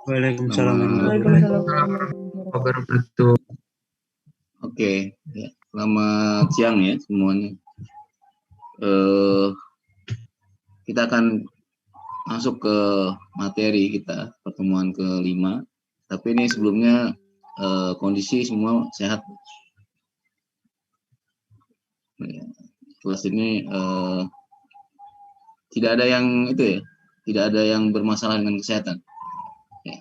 Waalaikumsalam warahmatullahi Waalaikumsalam warahmatullahi wabarakatuh. Oke, ya. Selamat siang ya semuanya. Kita akan masuk ke materi kita pertemuan ke-5. Tapi ini sebelumnya kondisi semua sehat. Kelas ini tidak ada yang itu ya, tidak ada yang bermasalah dengan kesehatan. Ya.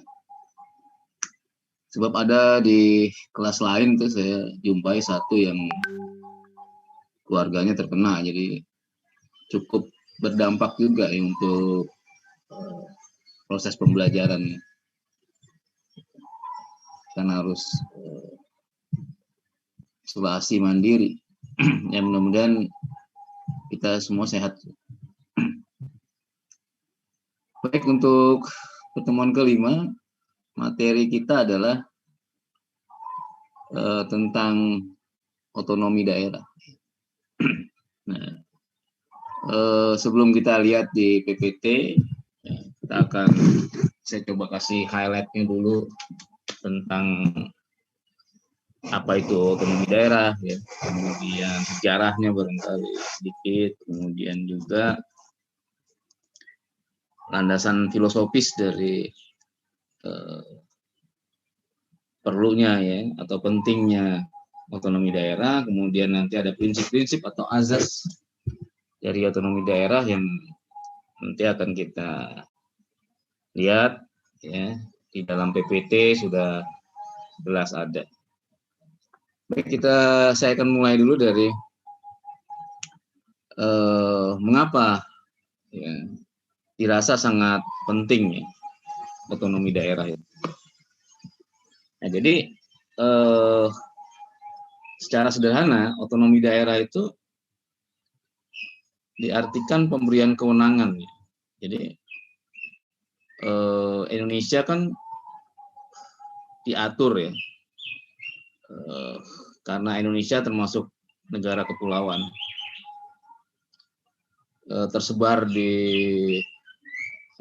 Sebab ada di kelas lain tuh saya jumpai satu yang keluarganya terkena, jadi cukup berdampak juga ya untuk proses pembelajarannya. Karena harus isolasi mandiri. Ya mudah-mudahan kita semua sehat. Baik, untuk pertemuan ke-5, materi kita adalah tentang otonomi daerah. Nah, sebelum kita lihat di PPT, saya coba kasih highlight-nya dulu tentang apa itu otonomi daerah, ya. Kemudian sejarahnya barangkali sedikit, kemudian juga landasan filosofis dari perlunya ya atau pentingnya otonomi daerah, kemudian nanti ada prinsip-prinsip atau azas dari otonomi daerah yang nanti akan kita lihat ya di dalam PPT sudah jelas ada. Baik, saya akan mulai dulu dari mengapa ya dirasa sangat penting ya otonomi daerah itu. Nah, jadi secara sederhana otonomi daerah itu diartikan pemberian kewenangan. Ya. Jadi Indonesia kan diatur ya karena Indonesia termasuk negara kepulauan tersebar di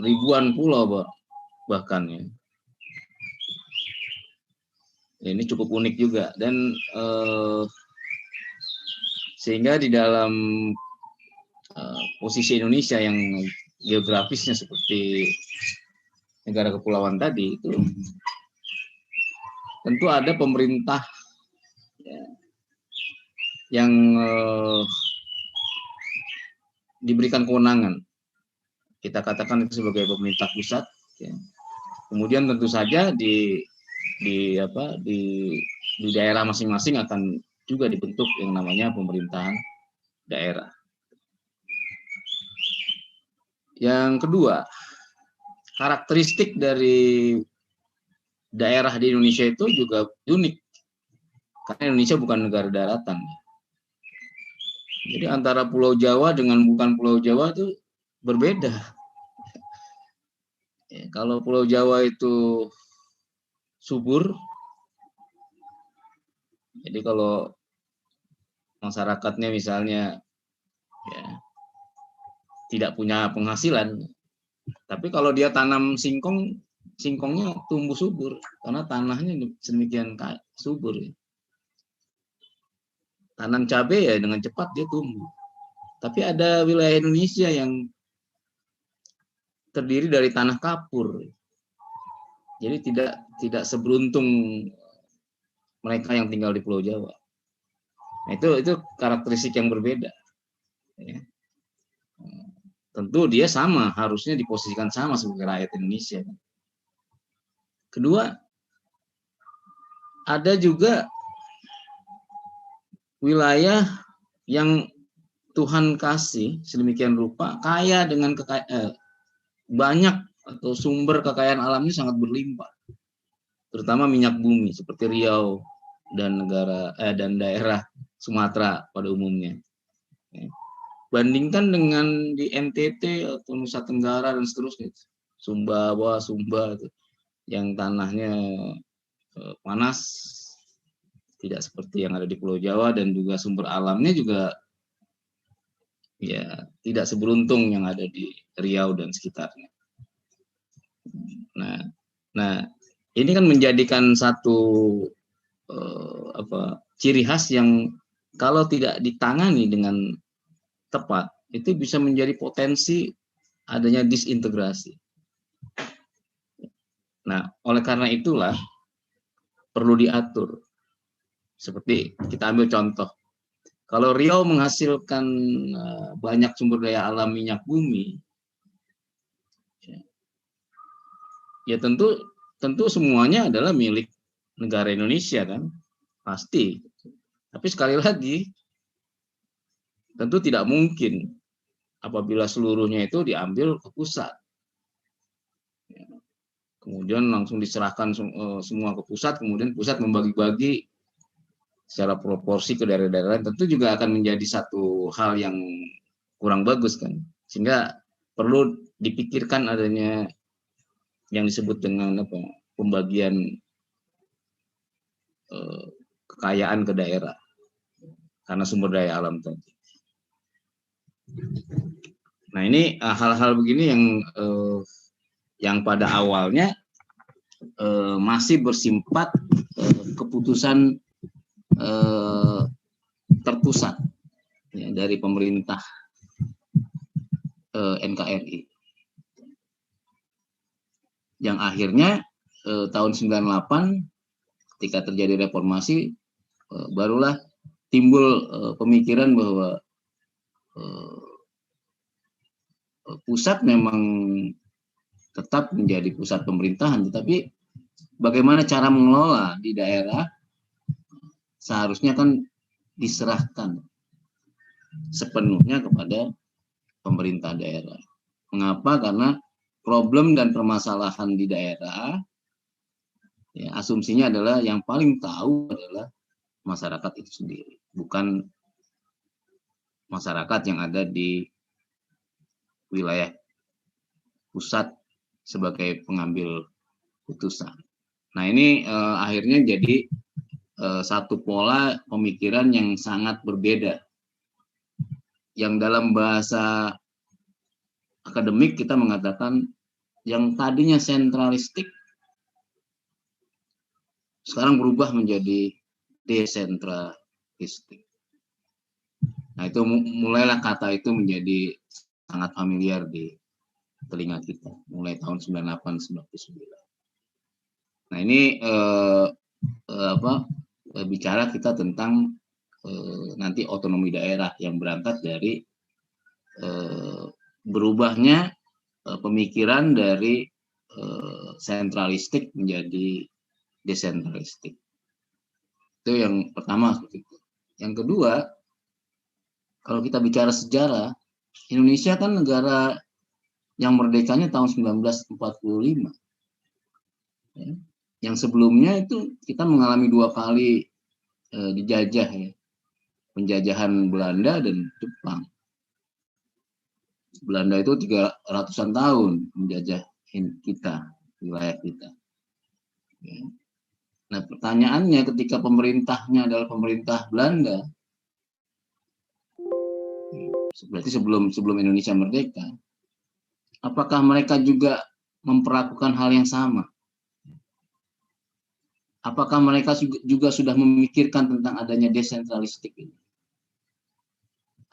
ribuan pulau bahkan ya. Ini cukup unik juga dan sehingga di dalam posisi Indonesia yang geografisnya seperti negara kepulauan tadi itu tentu ada pemerintah ya, yang diberikan kewenangan. Kita katakan itu sebagai pemerintah pusat. Ya. Kemudian tentu saja di daerah masing-masing akan juga dibentuk yang namanya pemerintahan daerah. Yang kedua, karakteristik dari daerah di Indonesia itu juga unik. Karena Indonesia bukan negara daratan. Jadi antara Pulau Jawa dengan bukan Pulau Jawa itu berbeda. Ya, kalau Pulau Jawa itu subur, jadi kalau masyarakatnya misalnya ya, tidak punya penghasilan, tapi kalau dia tanam singkong, singkongnya tumbuh subur karena tanahnya sedemikian subur. Ya. Tanam cabai ya dengan cepat dia tumbuh. Tapi ada wilayah Indonesia yang terdiri dari tanah kapur. Jadi tidak seberuntung mereka yang tinggal di Pulau Jawa. Nah, itu karakteristik yang berbeda. Ya. Tentu dia sama, harusnya diposisikan sama sebagai rakyat Indonesia. Kedua, ada juga wilayah yang Tuhan kasih sedemikian rupa kaya dengan banyak atau sumber kekayaan alamnya sangat berlimpah, terutama minyak bumi seperti Riau dan daerah Sumatera pada umumnya. Bandingkan dengan di NTT atau Nusa Tenggara dan seterusnya, Sumbawa, Sumba yang tanahnya panas, tidak seperti yang ada di Pulau Jawa, dan juga sumber alamnya juga ya tidak seberuntung yang ada di Riau dan sekitarnya. Nah, Nah, ini kan menjadikan satu ciri khas yang kalau tidak ditangani dengan tepat itu bisa menjadi potensi adanya disintegrasi. Nah, oleh karena itulah perlu diatur. Seperti kita ambil contoh, kalau Riau menghasilkan banyak sumber daya alam minyak bumi, ya tentu semuanya adalah milik negara Indonesia kan, pasti. Tapi sekali lagi, tentu tidak mungkin apabila seluruhnya itu diambil ke pusat. Kemudian langsung diserahkan semua ke pusat, kemudian pusat membagi-bagi secara proporsi ke daerah-daerah lain, tentu juga akan menjadi satu hal yang kurang bagus kan. Sehingga perlu dipikirkan adanya yang disebut dengan pembagian kekayaan ke daerah karena sumber daya alam tadi. Nah, ini hal-hal begini yang pada awalnya masih bersifat keputusan terpusat ya, dari pemerintah NKRI. Yang akhirnya tahun 98 ketika terjadi reformasi barulah timbul pemikiran bahwa pusat memang tetap menjadi pusat pemerintahan, tetapi bagaimana cara mengelola di daerah seharusnya kan diserahkan sepenuhnya kepada pemerintah daerah. Mengapa? Karena problem dan permasalahan di daerah, ya, asumsinya adalah yang paling tahu adalah masyarakat itu sendiri, bukan masyarakat yang ada di wilayah pusat sebagai pengambil putusan. Nah, ini akhirnya jadi satu pola pemikiran yang sangat berbeda. Yang dalam bahasa akademik kita mengatakan yang tadinya sentralistik sekarang berubah menjadi desentralistik. Nah, itu mulailah kata itu menjadi sangat familiar di telinga kita mulai tahun 98-99. Nah, ini bicara kita tentang nanti otonomi daerah yang berangkat dari berubahnya pemikiran dari sentralistik menjadi desentralistik. Itu yang pertama. Yang kedua, kalau kita bicara sejarah, Indonesia kan negara yang merdekanya tahun 1945. Ya. Yang sebelumnya itu kita mengalami 2 kali dijajah, ya. Penjajahan Belanda dan Jepang. Belanda itu 300-an tahun menjajah kita, wilayah kita. Ya. Nah, pertanyaannya ketika pemerintahnya adalah pemerintah Belanda, berarti sebelum Indonesia merdeka, apakah mereka juga memperlakukan hal yang sama? Apakah mereka juga sudah memikirkan tentang adanya desentralistik ini?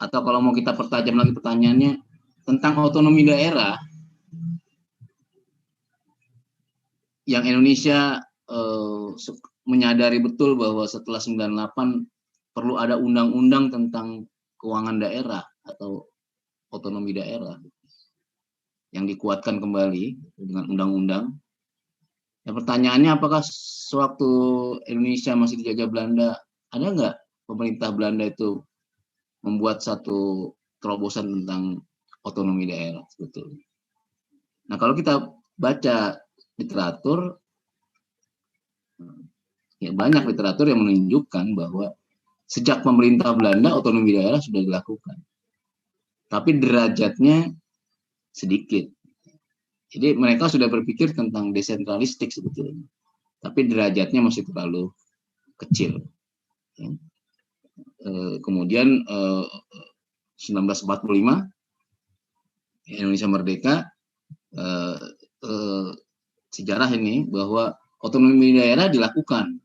Atau kalau mau kita pertajam lagi pertanyaannya, tentang otonomi daerah, yang Indonesia menyadari betul bahwa setelah 98 perlu ada undang-undang tentang keuangan daerah atau otonomi daerah yang dikuatkan kembali dengan undang-undang. Ya, pertanyaannya, apakah sewaktu Indonesia masih dijajah Belanda, ada nggak pemerintah Belanda itu membuat satu terobosan tentang otonomi daerah sebetulnya? Nah, kalau kita baca literatur, ya banyak literatur yang menunjukkan bahwa sejak pemerintah Belanda otonomi daerah sudah dilakukan, tapi derajatnya sedikit. Jadi mereka sudah berpikir tentang desentralistik sebetulnya, tapi derajatnya masih terlalu kecil. Ya. Kemudian 1945 Indonesia merdeka, sejarah ini bahwa otonomi daerah dilakukan,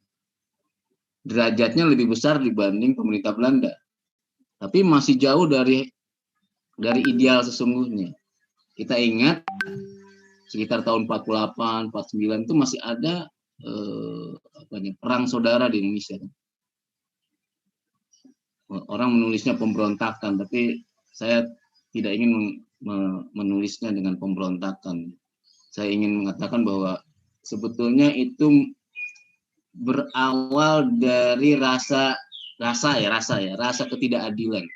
derajatnya lebih besar dibanding pemerintah Belanda, tapi masih jauh dari ideal sesungguhnya. Kita ingat sekitar tahun 48, 49 itu masih ada perang saudara di Indonesia. Orang menulisnya pemberontakan, tapi saya tidak ingin menulisnya dengan pemberontakan. Saya ingin mengatakan bahwa sebetulnya itu berawal dari rasa ketidakadilan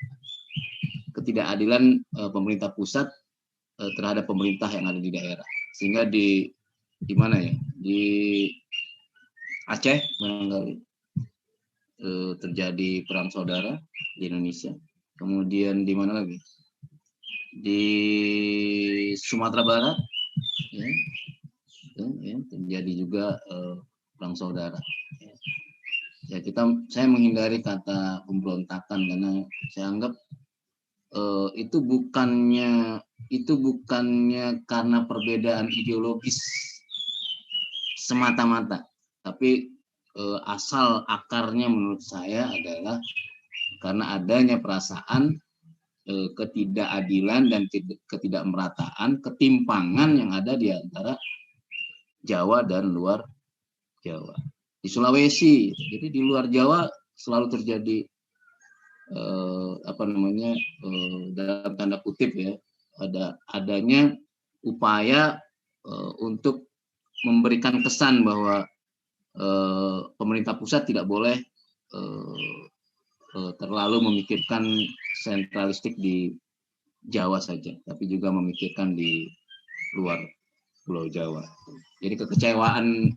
pemerintah pusat terhadap pemerintah yang ada di daerah, sehingga di mana ya, di Aceh barangkali terjadi perang saudara di Indonesia. Kemudian di mana lagi, di Sumatera Barat ya, terjadi juga perang saudara. Ya, saya menghindari kata pemberontakan karena saya anggap itu bukannya karena perbedaan ideologis semata-mata, tapi asal akarnya menurut saya adalah karena adanya perasaan ketidakadilan dan ketidakmerataan, ketimpangan yang ada di antara Jawa dan luar Jawa. Di Sulawesi, jadi di luar Jawa selalu terjadi dalam tanda kutip ya, adanya upaya untuk memberikan kesan bahwa pemerintah pusat tidak boleh terlalu memikirkan sentralistik di Jawa saja, tapi juga memikirkan di luar Pulau Jawa. Jadi kekecewaan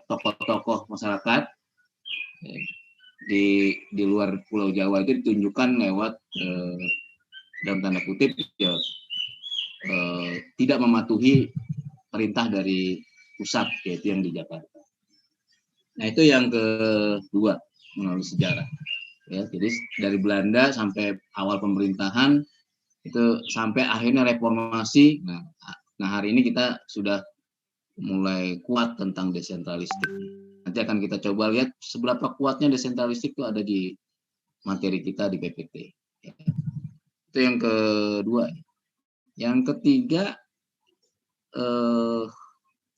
tokoh-tokoh masyarakat di luar Pulau Jawa itu ditunjukkan lewat dalam tanda kutip ya, tidak mematuhi perintah dari pusat, yaitu yang di Jakarta. Nah, itu yang kedua melalui sejarah. Ya, jadi dari Belanda sampai awal pemerintahan itu sampai akhirnya reformasi. Nah hari ini kita sudah mulai kuat tentang desentralistik. Nanti akan kita coba lihat seberapa kuatnya desentralistik itu ada di materi kita di PPT. Ya. Itu yang kedua. Yang ketiga,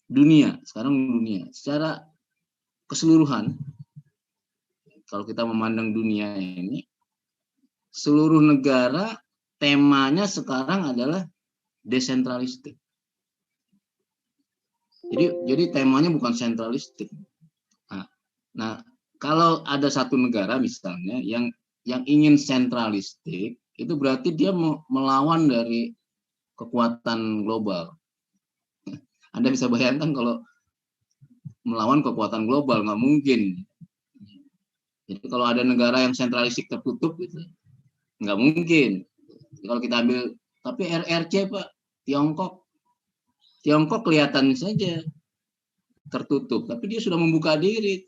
dunia. Sekarang dunia secara keseluruhan, kalau kita memandang dunia ini, seluruh negara temanya sekarang adalah desentralistik. Jadi temanya bukan sentralistik. Nah, kalau ada satu negara misalnya yang ingin sentralistik, itu berarti dia melawan dari kekuatan global. Anda bisa bayangkan kalau melawan kekuatan global, nggak mungkin. Jadi kalau ada negara yang sentralistik tertutup, gitu, nggak mungkin. Kalau kita ambil, tapi RRC Pak, Tiongkok kelihatan saja tertutup, tapi dia sudah membuka diri,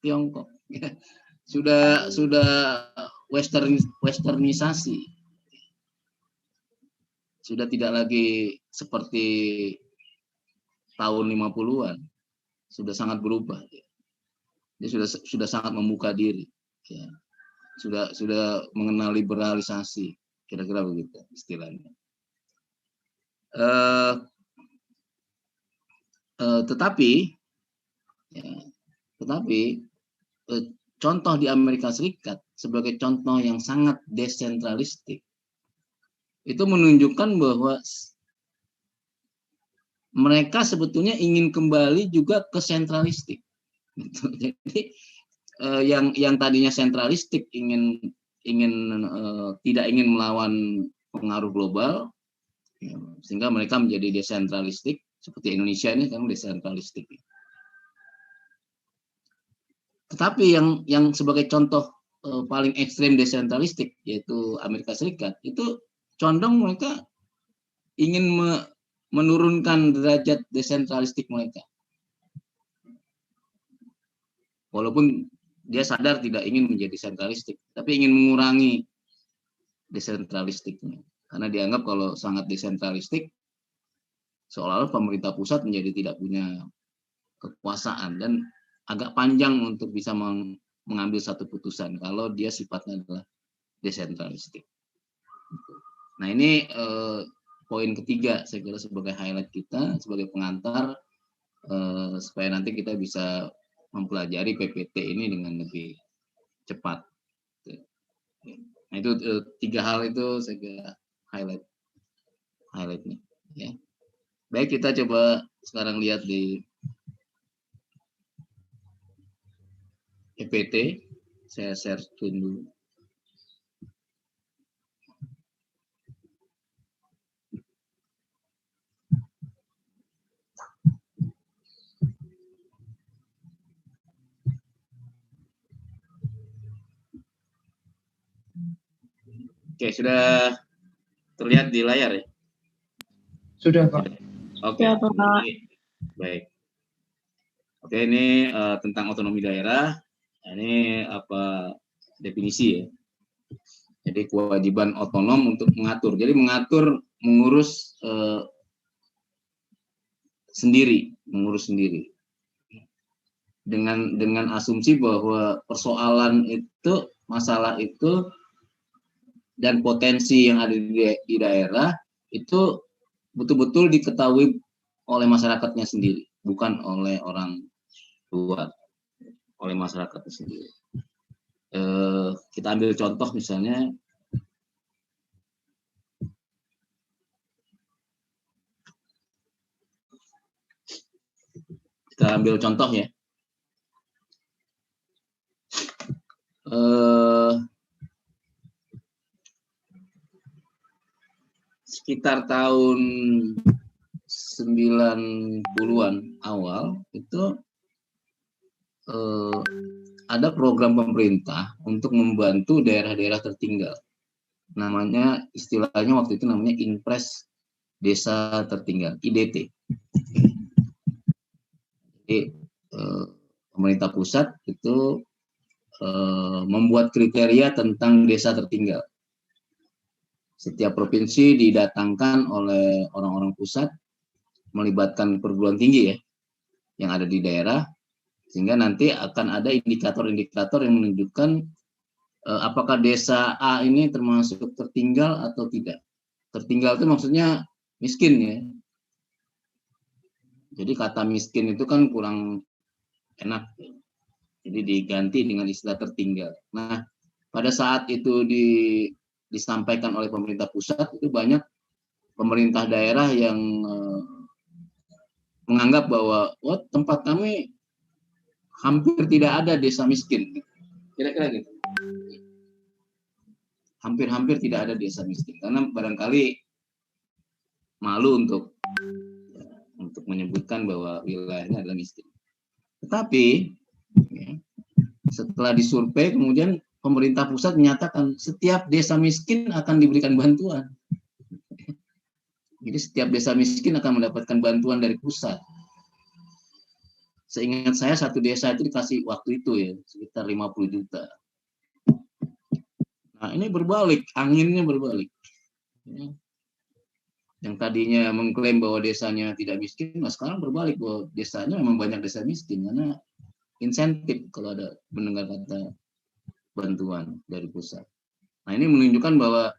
Tiongkok. sudah westernisasi. Sudah tidak lagi seperti tahun 50-an. Sudah sangat berubah. Dia sudah sangat membuka diri. Ya. Sudah mengenal liberalisasi. Kira-kira begitu istilahnya. Tetapi contoh di Amerika Serikat sebagai contoh yang sangat desentralistik itu menunjukkan bahwa mereka sebetulnya ingin kembali juga ke sentralistik. Jadi yang tadinya sentralistik tidak ingin melawan pengaruh global, sehingga mereka menjadi desentralistik. Seperti Indonesia ini kan desentralistik. Tetapi yang sebagai contoh paling ekstrem desentralistik, yaitu Amerika Serikat, itu condong mereka ingin menurunkan derajat desentralistik mereka. Walaupun dia sadar tidak ingin menjadi sentralistik, tapi ingin mengurangi desentralistiknya. Karena dianggap kalau sangat desentralistik, seolah-olah pemerintah pusat menjadi tidak punya kekuasaan dan agak panjang untuk bisa mengambil satu putusan kalau dia sifatnya adalah desentralistik. Nah ini poin ketiga saya kira sebagai highlight kita sebagai pengantar supaya nanti kita bisa mempelajari PPT ini dengan lebih cepat. Nah itu tiga hal itu saya kira highlightnya. Ya. Baik, kita coba sekarang lihat di PPT. Saya share screen dulu. Oke, sudah terlihat di layar ya? Sudah, Pak. Oke, baik. Oke, ini tentang otonomi daerah. Ini apa definisi ya? Jadi kewajiban otonom untuk mengatur. Jadi mengatur, mengurus mengurus sendiri. Dengan asumsi bahwa persoalan itu, masalah itu, dan potensi yang ada di daerah itu betul-betul diketahui oleh masyarakatnya sendiri, bukan oleh orang luar, oleh masyarakatnya sendiri. Kita ambil contoh misalnya ya. Sekitar tahun 90-an awal itu ada program pemerintah untuk membantu daerah-daerah tertinggal. Namanya, istilahnya waktu itu namanya Impres Desa Tertinggal, IDT. Jadi pemerintah pusat itu membuat kriteria tentang desa tertinggal. Setiap provinsi didatangkan oleh orang-orang pusat, melibatkan perguruan tinggi ya, yang ada di daerah, sehingga nanti akan ada indikator-indikator yang menunjukkan apakah desa A ini termasuk tertinggal atau tidak. Tertinggal itu maksudnya miskin ya. Jadi kata miskin itu kan kurang enak. Jadi diganti dengan istilah tertinggal. Nah, pada saat itu disampaikan oleh pemerintah pusat, itu banyak pemerintah daerah yang menganggap bahwa tempat kami hampir tidak ada desa miskin. Kira-kira gitu. Hampir-hampir tidak ada desa miskin. Karena barangkali malu untuk menyebutkan bahwa wilayahnya adalah miskin. Tetapi ya, setelah disurvei kemudian pemerintah pusat menyatakan setiap desa miskin akan diberikan bantuan. Jadi setiap desa miskin akan mendapatkan bantuan dari pusat. Seingat saya satu desa itu dikasih waktu itu ya sekitar 50 juta. Nah ini berbalik, anginnya berbalik. Yang tadinya mengklaim bahwa desanya tidak miskin, nah sekarang berbalik bahwa desanya memang banyak desa miskin karena insentif kalau ada mendengar kata bantuan dari pusat. Nah ini menunjukkan bahwa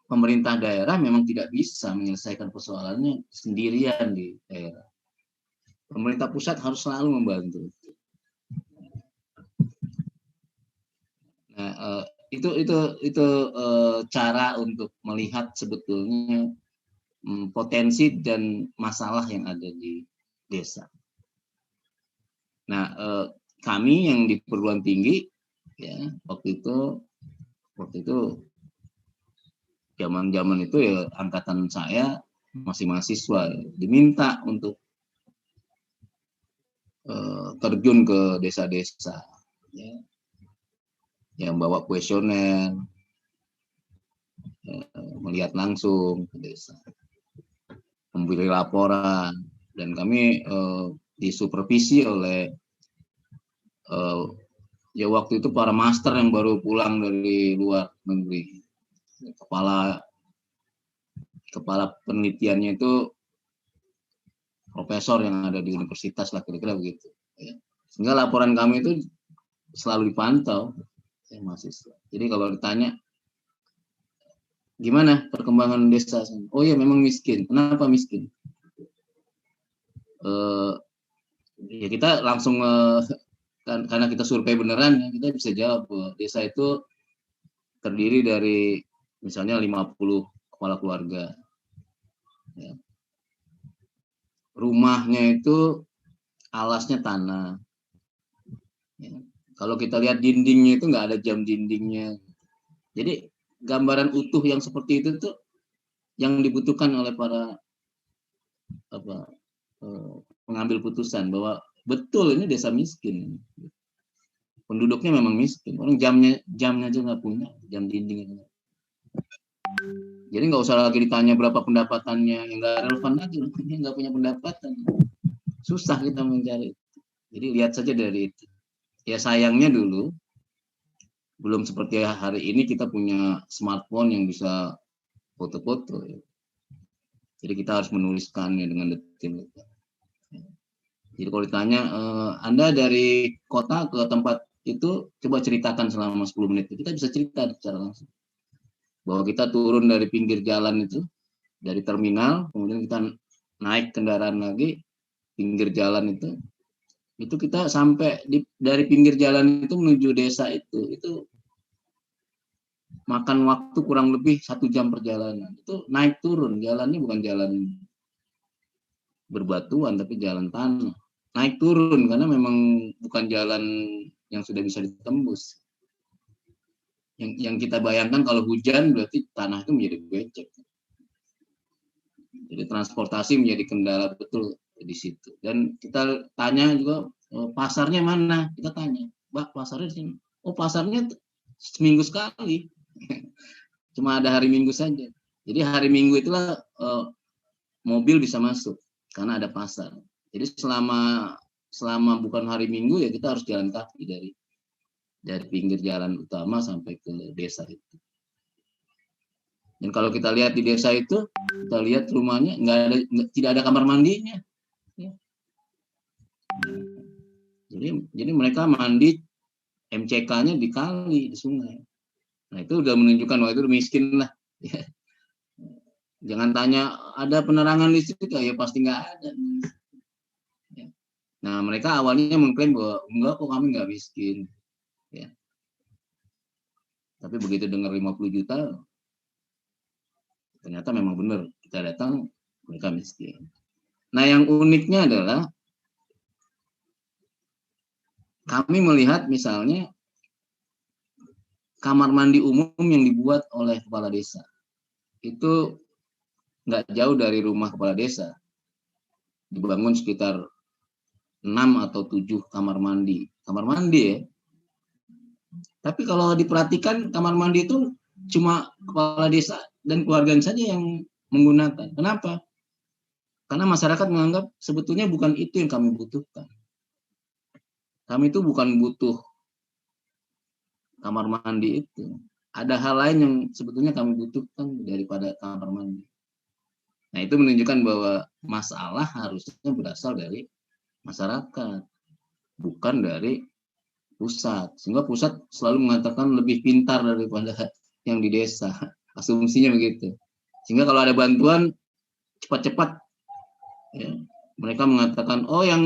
pemerintah daerah memang tidak bisa menyelesaikan persoalannya sendirian di daerah. Pemerintah pusat harus selalu membantu. Nah itu cara untuk melihat sebetulnya potensi dan masalah yang ada di desa. Nah, kami yang di perguruan tinggi ya waktu itu zaman itu ya angkatan saya masih mahasiswa ya, diminta untuk terjun ke desa-desa ya, yang bawa kuesioner, melihat langsung ke desa, memberi laporan, dan kami disupervisi oleh ya waktu itu para master yang baru pulang dari luar negeri, kepala kepala penelitiannya itu profesor yang ada di universitas lah, kira-kira begitu. Ya. Sehingga laporan kami itu selalu dipantau mahasiswa. Jadi kalau ditanya gimana perkembangan desa, oh ya memang miskin. Kenapa miskin? Ya kita langsung karena kita survei beneran, kita bisa jawab bahwa desa itu terdiri dari misalnya 50 kepala keluarga. Ya. Rumahnya itu alasnya tanah. Ya. Kalau kita lihat dindingnya itu nggak ada jam dindingnya. Jadi gambaran utuh yang seperti itu tuh yang dibutuhkan oleh para pengambil putusan bahwa betul ini desa miskin. Penduduknya memang miskin. Orang jamnya aja nggak punya, jam dinding. Jadi nggak usah lagi ditanya berapa pendapatannya, yang nggak relevan lagi. Dia nggak punya pendapatan. Susah kita mencari. Jadi lihat saja dari itu. Ya sayangnya dulu belum seperti hari ini kita punya smartphone yang bisa foto-foto. Jadi kita harus menuliskannya dengan detail. Jadi kalau ditanya, Anda dari kota ke tempat itu, coba ceritakan selama 10 menit. Kita bisa cerita secara langsung. Bahwa kita turun dari pinggir jalan itu, dari terminal, kemudian kita naik kendaraan lagi, pinggir jalan itu kita sampai dari pinggir jalan itu menuju desa itu makan waktu kurang lebih 1 jam perjalanan. Itu naik turun, jalannya bukan jalan berbatuan, tapi jalan tanah. Naik turun, karena memang bukan jalan yang sudah bisa ditembus. Yang kita bayangkan kalau hujan, berarti tanah itu menjadi becek. Jadi transportasi menjadi kendala betul di situ. Dan kita tanya juga, pasarnya mana? Kita tanya, Mbak, pasarnya di sini. Oh, pasarnya seminggu sekali. Cuma ada hari Minggu saja. Jadi hari Minggu itulah mobil bisa masuk karena ada pasar. Jadi selama bukan hari Minggu ya kita harus jalan kaki dari pinggir jalan utama sampai ke desa itu. Dan kalau kita lihat di desa itu, kita lihat rumahnya tidak ada kamar mandinya. Ya. Jadi mereka mandi MCK-nya di kali, di sungai. Nah itu udah menunjukkan bahwa itu miskin lah. Ya. Jangan tanya ada penerangan listrik, ya pasti nggak ada. Ya. Nah mereka awalnya mengklaim bahwa enggak kok, kami nggak miskin. Ya. Tapi begitu dengar 50 juta, ternyata memang benar. Kita datang, mereka miskin. Nah yang uniknya adalah kami melihat misalnya kamar mandi umum yang dibuat oleh kepala desa. Itu nggak jauh dari rumah kepala desa. Dibangun sekitar 6 atau 7 kamar mandi. Kamar mandi ya. Tapi kalau diperhatikan kamar mandi itu cuma kepala desa dan keluarganya saja yang menggunakan. Kenapa? Karena masyarakat menganggap sebetulnya bukan itu yang kami butuhkan. Kami itu bukan butuh kamar mandi itu. Ada hal lain yang sebetulnya kami butuhkan daripada kamar mandi. Nah itu menunjukkan bahwa masalah harusnya berasal dari masyarakat, bukan dari pusat. Sehingga pusat selalu mengatakan lebih pintar daripada yang di desa. Asumsinya begitu. Sehingga kalau ada bantuan cepat-cepat, ya, mereka mengatakan, oh yang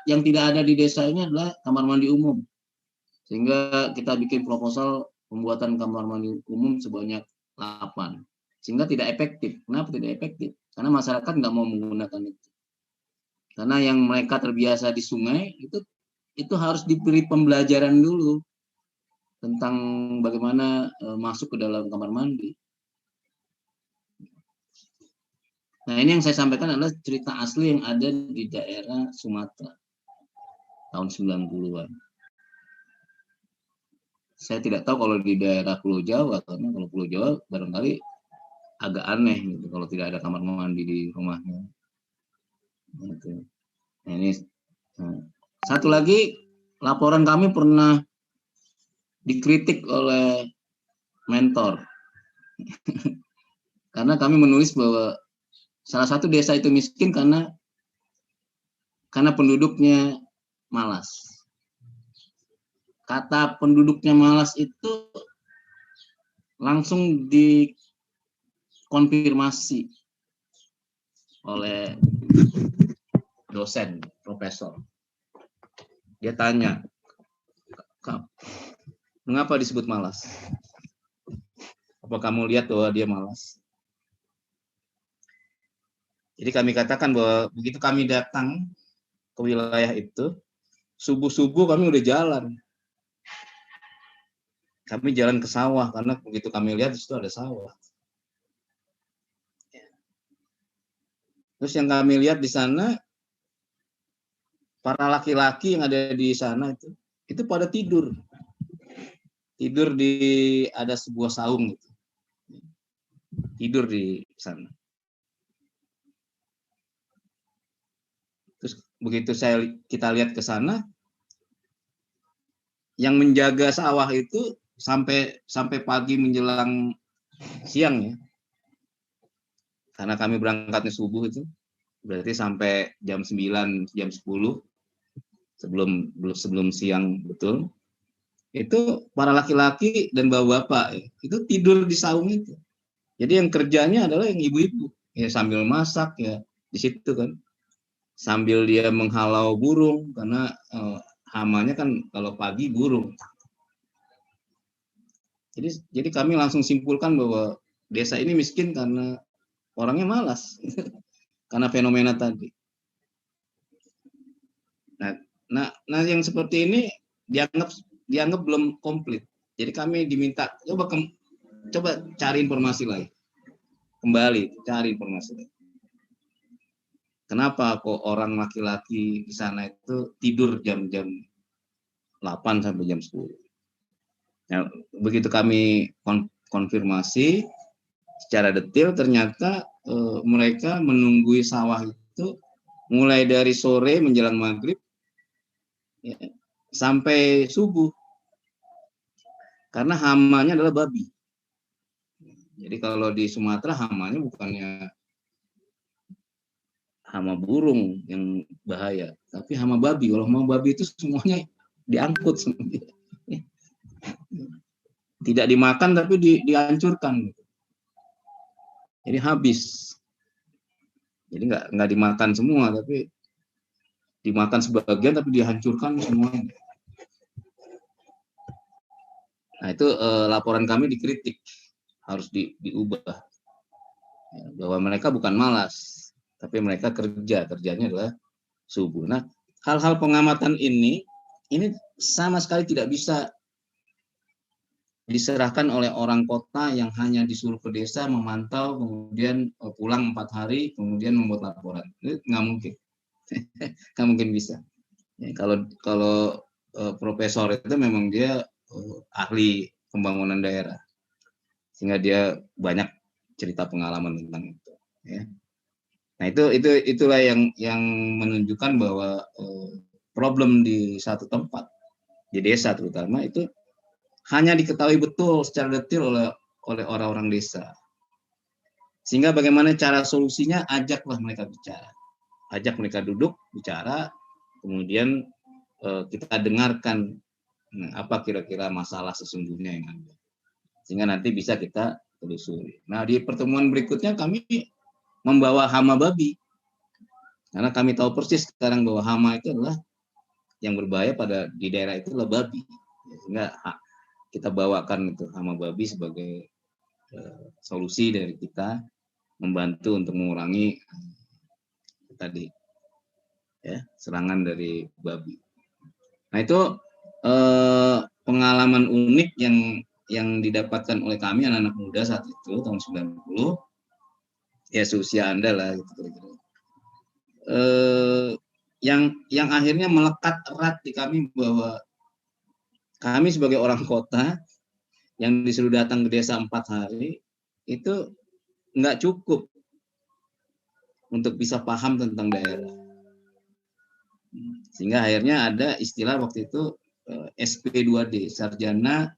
tidak ada di desa ini adalah kamar mandi umum. Sehingga kita bikin proposal pembuatan kamar mandi umum sebanyak 8. Sehingga tidak efektif. Kenapa tidak efektif? Karena masyarakat nggak mau menggunakan itu. Karena yang mereka terbiasa di sungai itu harus diberi pembelajaran dulu tentang bagaimana masuk ke dalam kamar mandi. Nah ini yang saya sampaikan adalah cerita asli yang ada di daerah Sumatera tahun 90-an. Saya tidak tahu kalau di daerah Pulau Jawa, karena kalau Pulau Jawa barangkali agak aneh gitu kalau tidak ada kamar mandi di rumahnya. Gitu. Nah, ini satu lagi, laporan kami pernah dikritik oleh mentor. karena kami menulis bahwa salah satu desa itu miskin karena penduduknya malas. Kata penduduknya malas itu langsung dikonfirmasi oleh dosen, profesor. Dia tanya, mengapa disebut malas? Apa kamu lihat bahwa dia malas? Jadi kami katakan bahwa begitu kami datang ke wilayah itu, subuh-subuh kami udah jalan. Kami jalan ke sawah, karena begitu kami lihat di situ ada sawah. Terus yang kami lihat di sana, para laki-laki yang ada di sana itu pada tidur. Tidur ada sebuah saung gitu. Tidur di sana. Terus begitu kita lihat ke sana, yang menjaga sawah itu sampai pagi menjelang siang ya. Karena kami berangkatnya subuh itu, berarti sampai jam 9, jam 10 sebelum siang betul. Itu para laki-laki dan bapak-bapak itu tidur di saung itu. Jadi yang kerjanya adalah yang ibu-ibu, ya sambil masak ya di situ kan. Sambil dia menghalau burung karena hamanya kan kalau pagi burung. Jadi kami langsung simpulkan bahwa desa ini miskin karena orangnya malas. Karena fenomena tadi. Nah, yang seperti ini dianggap belum komplit. Jadi kami diminta coba cari informasi lagi. Kembali cari informasi lagi. Kenapa kok orang laki-laki di sana itu tidur jam-jam 8 sampai jam 10? Nah, begitu kami konfirmasi secara detail, ternyata mereka menunggui sawah itu mulai dari sore menjelang maghrib ya, sampai subuh. Karena hamanya adalah babi. Jadi kalau di Sumatera hamanya bukannya hama burung yang bahaya, tapi hama babi. Kalau hama babi itu semuanya diangkut semuanya. Tidak dimakan tapi dihancurkan. Jadi habis. Jadi nggak dimakan semua, tapi dimakan sebagian tapi dihancurkan semuanya. Nah itu laporan kami dikritik, harus diubah. Ya, bahwa mereka bukan malas, tapi mereka kerjanya adalah subuh. Nah hal-hal pengamatan ini sama sekali tidak bisa diserahkan oleh orang kota yang hanya disuruh ke desa memantau, kemudian pulang 4 hari, kemudian membuat laporan. Itu nggak mungkin, nggak mungkin bisa. Ya, kalau profesor itu memang dia ahli pembangunan daerah, sehingga dia banyak cerita pengalaman tentang itu. Ya. Nah itulah yang menunjukkan bahwa problem di satu tempat, di desa terutama itu hanya diketahui betul secara detail oleh orang-orang desa. Sehingga bagaimana cara solusinya, ajaklah mereka bicara. Ajak mereka duduk, bicara, kemudian kita dengarkan apa kira-kira masalah sesungguhnya yang ada. Sehingga nanti bisa kita telusuri. Nah, di pertemuan berikutnya kami membawa hama babi. Karena kami tahu persis sekarang bahwa hama itu adalah yang berbahaya di daerah itu adalah babi. Sehingga kita bawakan itu hama babi sebagai solusi dari kita membantu untuk mengurangi tadi ya serangan dari babi. Nah itu pengalaman unik yang didapatkan oleh kami anak-anak muda saat itu tahun 90 ya seusia Anda lah gitu kira-kira. Yang akhirnya melekat erat di kami bahwa kami sebagai orang kota yang disuruh datang ke desa 4 hari itu nggak cukup untuk bisa paham tentang daerah. Sehingga akhirnya ada istilah waktu itu SP2D, Sarjana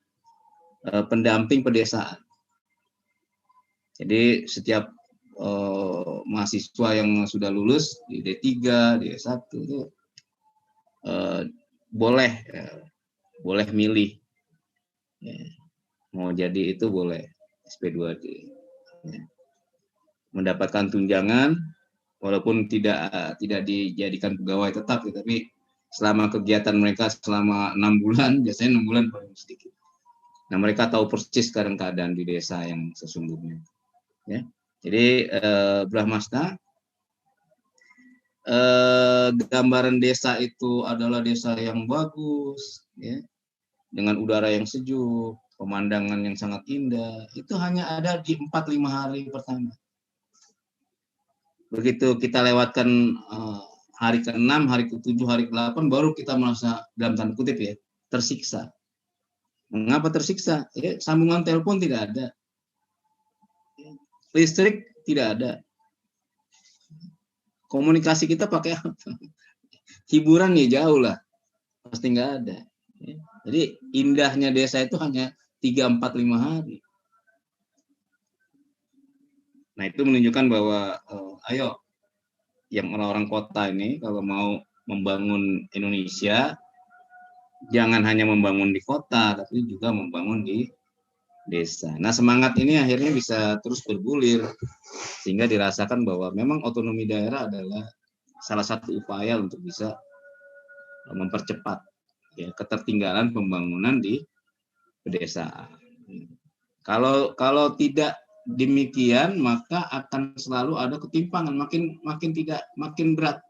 Pendamping Pedesaan. Jadi setiap mahasiswa yang sudah lulus di D3, di S1 itu boleh boleh milih, ya, mau jadi itu boleh SP2D, ya. Mendapatkan tunjangan walaupun tidak dijadikan pegawai tetap, ya, tapi selama kegiatan mereka selama 6 bulan, biasanya 6 bulan paling sedikit. Nah, mereka tahu persis sekarang keadaan di desa yang sesungguhnya. Ya. Jadi Brahmasta, gambaran desa itu adalah desa yang bagus, ya, dengan udara yang sejuk, pemandangan yang sangat indah. Itu hanya ada di 4-5 hari pertama. Begitu kita lewatkan hari ke-6, hari ke-7, hari ke-8, baru kita merasa, dalam tanda kutip ya, tersiksa. Mengapa tersiksa? Ya, sambungan telepon tidak ada. Listrik tidak ada. Komunikasi kita pakai apa? Hiburan ya jauh lah. Pasti nggak ada. Jadi indahnya desa itu hanya 3, 4, 5 hari. Nah, itu menunjukkan bahwa ayo, yang orang-orang kota ini kalau mau membangun Indonesia, jangan hanya membangun di kota, tapi juga membangun di desa. Nah, semangat ini akhirnya bisa terus bergulir, sehingga dirasakan bahwa memang otonomi daerah adalah salah satu upaya untuk bisa mempercepat, ya, ketertinggalan pembangunan di pedesaan. Kalau tidak demikian, maka akan selalu ada ketimpangan, makin berat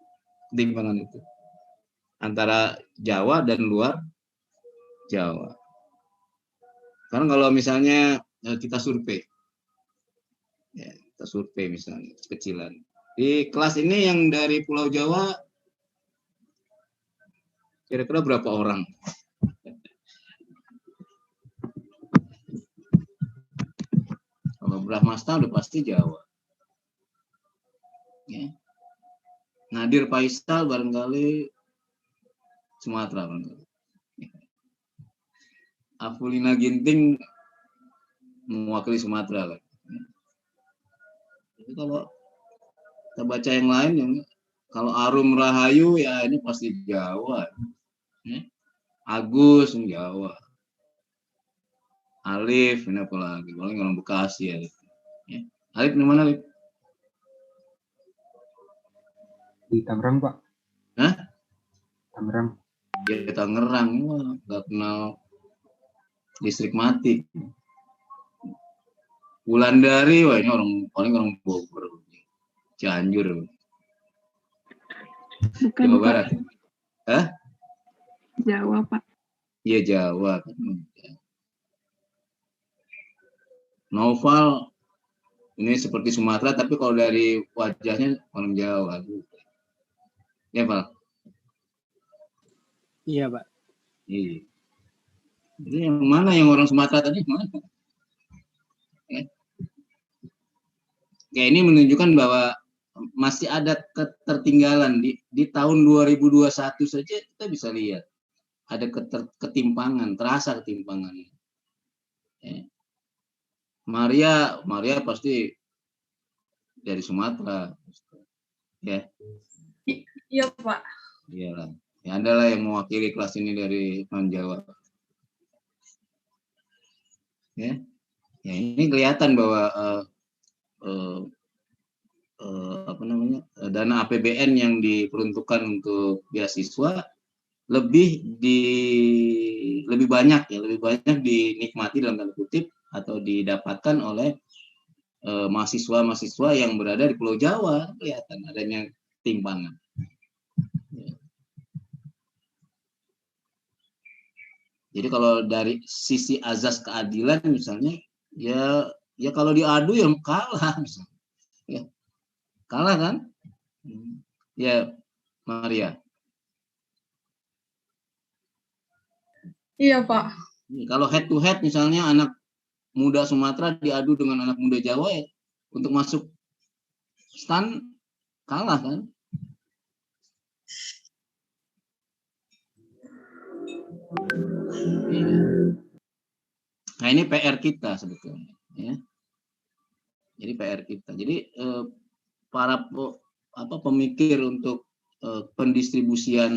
ketimpangan itu antara Jawa dan luar Jawa. Karena kalau misalnya kita survei, ya, kita survei misalnya kecilan di kelas ini yang dari Pulau Jawa kira-kira berapa orang? Kalau Brahmasta udah pasti Jawa. Ya. Nadir Faisal barangkali Sumatera barangkali. Afulina Ginting mewakili Sumatera. Jadi kalau kita baca yang lain, yang kalau Arum Rahayu ya ini pasti Jawa. Agus Jawa. Alif ini apa lagi? Paling orang Bekasi ya. Alif di mana, Alif? Di Tangerang, Pak. Hah? Tangerang. Ya, Tangerang, nggak kenal listrik mati. Wulandari, wah ini paling orang Bogor, Cianjur, Bukan, Jawa Pak. Barat. Hah? Jawa, Pak. Iya, Jawa. Noval ini seperti Sumatera, tapi kalau dari wajahnya orang Jawa. Ya, Pak? Iya, Pak. Iya. Jadi yang mana yang orang Sumatera tadi? Mana? Ya, ini menunjukkan bahwa masih ada ketertinggalan di tahun 2021 saja kita bisa lihat ada ketimpangan, terasa ketimpangan. Ya. Maria pasti dari Sumatera, ya. Iya, Pak. Iyalah. Ya, Anda lah yang mewakili kelas ini dari non Jawa. Ya, ya ini kelihatan bahwa dana APBN yang diperuntukkan untuk beasiswa lebih banyak dinikmati dalam tanda kutip atau didapatkan oleh mahasiswa-mahasiswa yang berada di Pulau Jawa. Kelihatan adanya timbangan. Jadi kalau dari sisi azas keadilan misalnya, ya kalau diadu ya kalah misalnya. Ya. Kalah kan? Ya, Maria. Iya, Pak. Kalau head to head misalnya anak muda Sumatera diadu dengan anak muda Jawa, ya, untuk masuk STAN kalah kan? Nah, ini PR kita sebetulnya, ya. Jadi PR kita. Jadi para pemikir untuk pendistribusian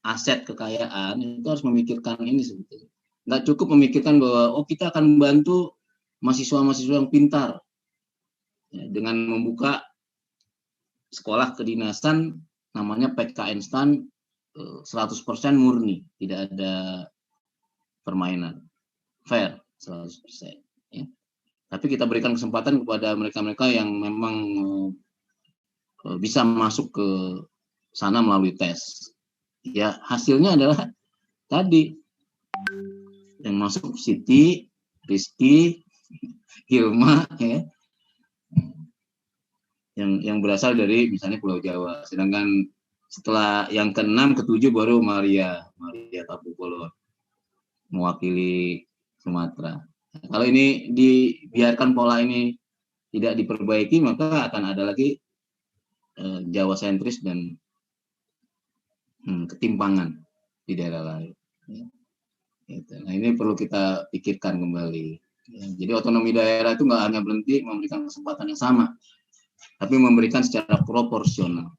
aset kekayaan itu harus memikirkan ini sebetulnya. Nggak cukup memikirkan bahwa kita akan membantu mahasiswa-mahasiswa yang pintar ya, dengan membuka sekolah kedinasan namanya PK Instan 100% murni, tidak ada permainan, fair 100%. Ya. Tapi kita berikan kesempatan kepada mereka-mereka yang memang bisa masuk ke sana melalui tes. Ya hasilnya adalah tadi yang masuk Siti, Rizky, Hilma, ya, yang berasal dari misalnya Pulau Jawa. Sedangkan setelah yang ke-6, ke-7 baru Maria Tabukolon mewakili Sumatera. Nah, kalau ini dibiarkan pola ini tidak diperbaiki, maka akan ada lagi Jawa sentris dan ketimpangan di daerah lain. Nah ini perlu kita pikirkan kembali. Jadi otonomi daerah itu nggak hanya berhenti memberikan kesempatan yang sama, tapi memberikan secara proporsional.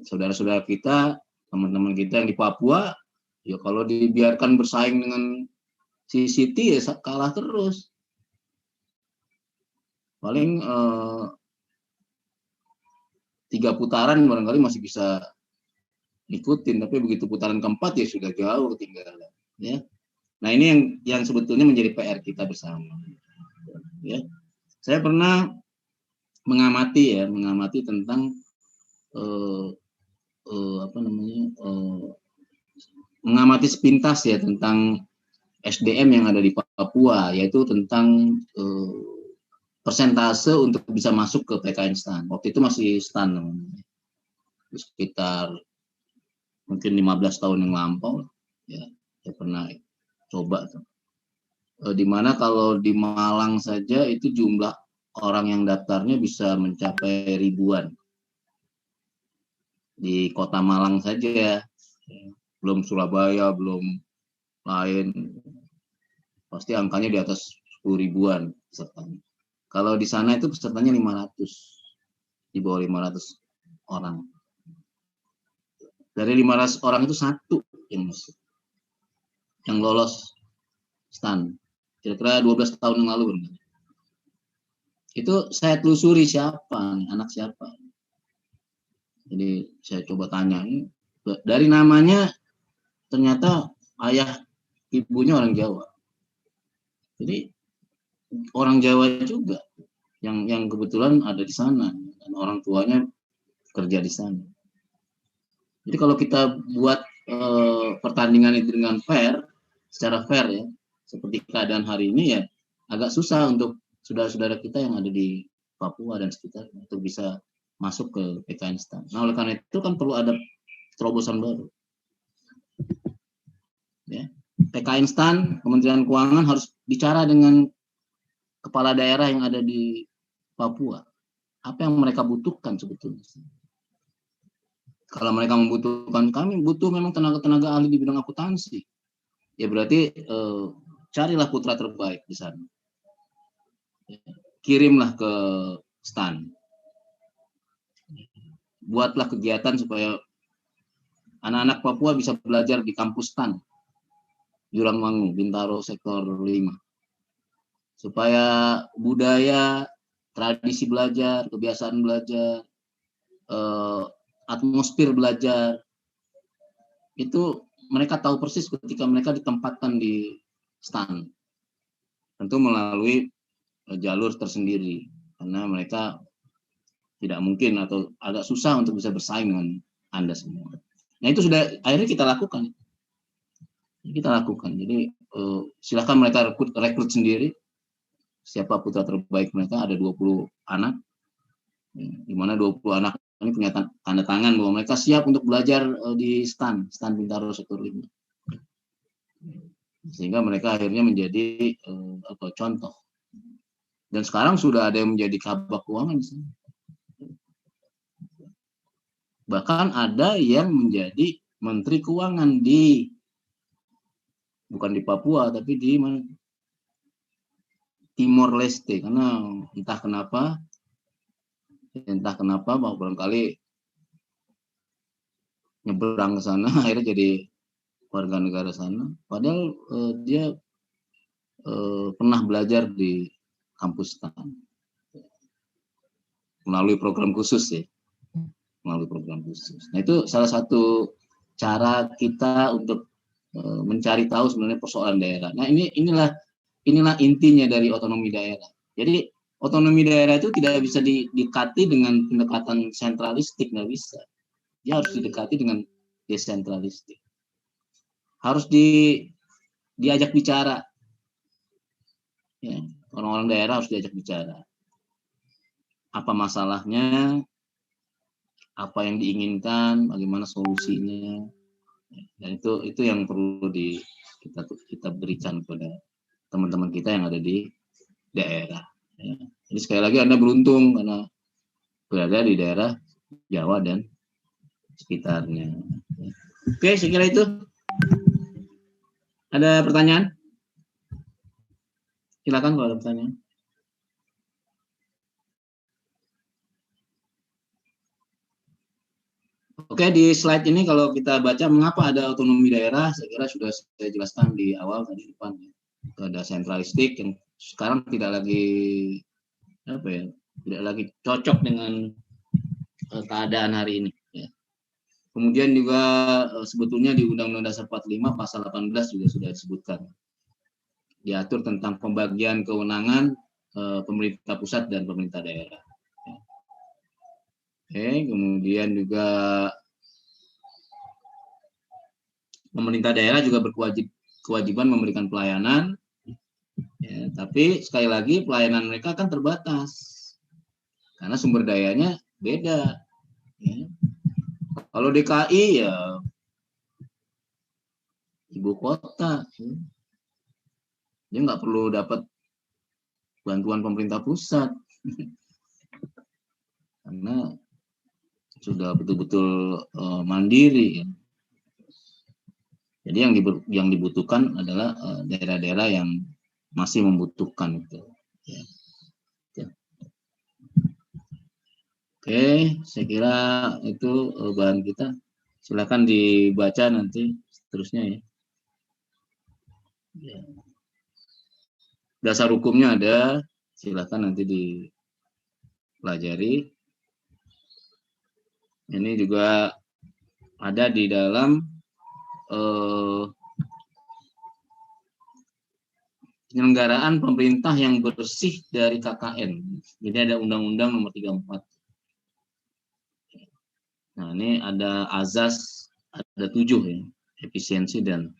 Saudara-saudara kita, teman-teman kita yang di Papua, ya kalau dibiarkan bersaing dengan si Siti ya kalah terus. Paling 3 putaran barangkali masih bisa ikutin, tapi begitu putaran keempat ya sudah jauh ketinggalan. Ya. Nah ini yang sebetulnya menjadi PR kita bersama. Ya. Saya pernah mengamati tentang mengamati sepintas ya tentang SDM yang ada di Papua, yaitu tentang persentase untuk bisa masuk ke PK Instan. Waktu itu masih STAN namanya. Sekitar mungkin 15 tahun yang lampau ya, saya pernah coba tuh. Di mana kalau di Malang saja itu jumlah orang yang daftarnya bisa mencapai ribuan. Di kota Malang saja ya. Belum Surabaya, belum lain. Pasti angkanya di atas 10 ribuan pesertanya. Kalau di sana itu pesertanya 500, di bawah 500 orang. Dari 500 orang itu 1 yang masuk, yang lolos STAN. Kira-kira 12 tahun yang lalu. Itu saya telusuri siapa, anak siapa. Jadi saya coba tanya, dari namanya ternyata ayah ibunya orang Jawa. Jadi orang Jawa juga yang kebetulan ada di sana dan orang tuanya kerja di sana. Jadi kalau kita buat pertandingan itu dengan fair, secara fair ya, seperti keadaan hari ini ya, agak susah untuk saudara-saudara kita yang ada di Papua dan sekitar untuk bisa masuk ke PK Instan. Nah oleh karena itu kan perlu ada terobosan baru. Ya. PK Instan, Kementerian Keuangan harus bicara dengan kepala daerah yang ada di Papua. Apa yang mereka butuhkan sebetulnya? Kalau mereka membutuhkan, kami butuh memang tenaga-tenaga ahli di bidang akuntansi. Ya berarti carilah putra terbaik di sana. Kirimlah ke STAN. Buatlah kegiatan supaya anak-anak Papua bisa belajar di kampus STAN. Jurangmangu, Bintaro, sektor 5. Supaya budaya, tradisi belajar, kebiasaan belajar, atmosfer belajar, itu mereka tahu persis ketika mereka ditempatkan di STAN. Tentu melalui jalur tersendiri, karena mereka tidak mungkin atau agak susah untuk bisa bersaing dengan Anda semua. Nah itu sudah akhirnya kita lakukan. Jadi silakan mereka rekrut sendiri. Siapa putra terbaik mereka, ada 20 anak. Di mana 20 anak ini punya tanda tangan bahwa mereka siap untuk belajar di STAN Bintaro sektor 5. Sehingga mereka akhirnya menjadi contoh. Dan sekarang sudah ada yang menjadi kabak keuangan di sini. Bahkan ada yang menjadi menteri keuangan bukan di Papua tapi di mana? Timor Leste, karena entah kenapa bahwa barangkali nyebrang ke sana akhirnya jadi warga negara sana, padahal dia pernah belajar di kampus STAN melalui program khusus ya, melalui program khusus. Nah itu salah satu cara kita untuk mencari tahu sebenarnya persoalan daerah. Nah inilah intinya dari otonomi daerah. Jadi otonomi daerah itu tidak bisa didekati dengan pendekatan sentralistik, nggak bisa. Dia harus didekati dengan desentralistik. Harus diajak bicara. Ya, orang-orang daerah harus diajak bicara. Apa masalahnya, apa yang diinginkan, bagaimana solusinya. Dan itu yang perlu kita berikan kepada teman-teman kita yang ada di daerah. Ya. Jadi sekali lagi Anda beruntung karena berada di daerah Jawa dan sekitarnya. Oke, saya kira itu. Ada pertanyaan? Silakan kalau ada pertanyaan. Oke, di slide ini kalau kita baca mengapa ada otonomi daerah, saya kira sudah saya jelaskan di awal tadi depan. Ada sentralistik yang sekarang tidak lagi tidak lagi cocok dengan keadaan hari ini. Ya. Kemudian juga sebetulnya di Undang-Undang Dasar 45 pasal 18 juga sudah disebutkan. Diatur tentang pembagian kewenangan pemerintah pusat dan pemerintah daerah. Oke, kemudian juga pemerintah daerah juga berkewajiban memberikan pelayanan, ya, tapi sekali lagi pelayanan mereka kan terbatas karena sumber dayanya beda. Ya. Kalau DKI ya ibu kota, ya. Dia nggak perlu dapat bantuan pemerintah pusat karena sudah betul-betul mandiri. Ya. Jadi yang dibutuhkan adalah daerah-daerah yang masih membutuhkan itu. Ya. Ya. Oke, saya kira itu bahan kita. Silakan dibaca nanti seterusnya ya. Ya. Dasar hukumnya ada, silakan nanti dipelajari. Ini juga ada di dalam penyelenggaraan pemerintah yang bersih dari KKN. Jadi ada Undang-Undang Nomor 34. Nah ini ada azas, ada 7 ya, efisiensi dan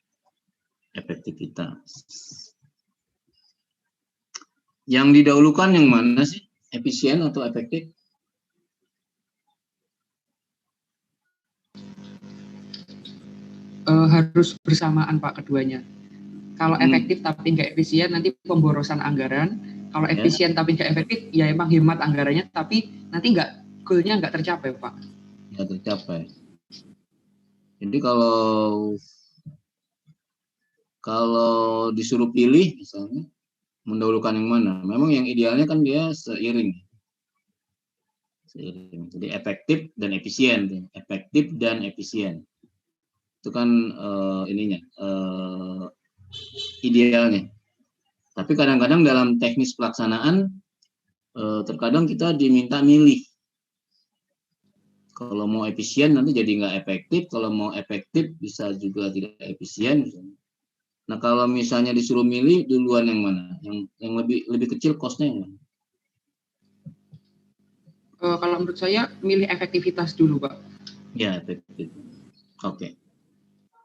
efektivitas. Yang didahulukan yang mana sih? Efisien atau efektif? Harus bersamaan Pak keduanya. Kalau efektif tapi nggak efisien nanti pemborosan anggaran. Kalau efisien tapi nggak efektif ya emang hemat anggarannya tapi nanti goalnya nggak tercapai Pak. Nggak tercapai. Jadi kalau disuruh pilih misalnya mendahulukan yang mana? Memang yang idealnya kan dia seiring. Jadi efektif dan efisien, efektif dan efisien. Itu kan idealnya. Tapi kadang-kadang dalam teknis pelaksanaan terkadang kita diminta milih. Kalau mau efisien nanti jadi nggak efektif, kalau mau efektif bisa juga tidak efisien. Nah kalau misalnya disuruh milih duluan yang mana? Yang lebih kecil cost-nya yang mana? Kalau menurut saya milih efektivitas dulu Pak. Ya, efektif. Oke.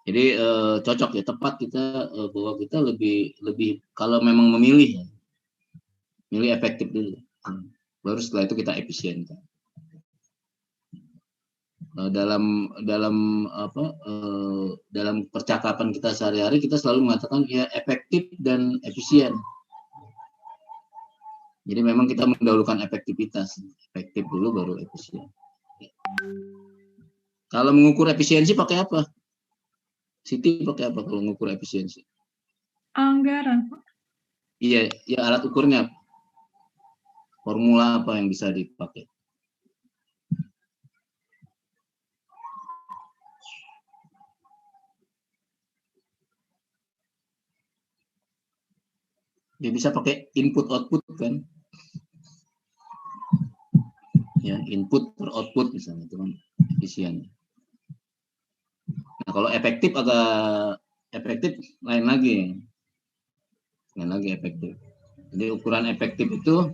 Jadi cocok ya, tepat kita bahwa kita lebih kalau memang memilih, milih efektif dulu. Baru setelah itu kita efisien. Dalam percakapan kita sehari-hari kita selalu mengatakan ya efektif dan efisien. Jadi memang kita mendahulukan efektivitas, efektif dulu baru efisien. Kalau mengukur efisiensi pakai apa? Siti pakai apa kalau mengukur efisiensi? Anggaran. Iya, ya alat ukurnya. Formula apa yang bisa dipakai? Dia bisa pakai input output kan? Ya, input per output misalnya itu kan efisien. Nah, kalau efektif agak efektif lain lagi. Lain lagi efektif. Jadi ukuran efektif itu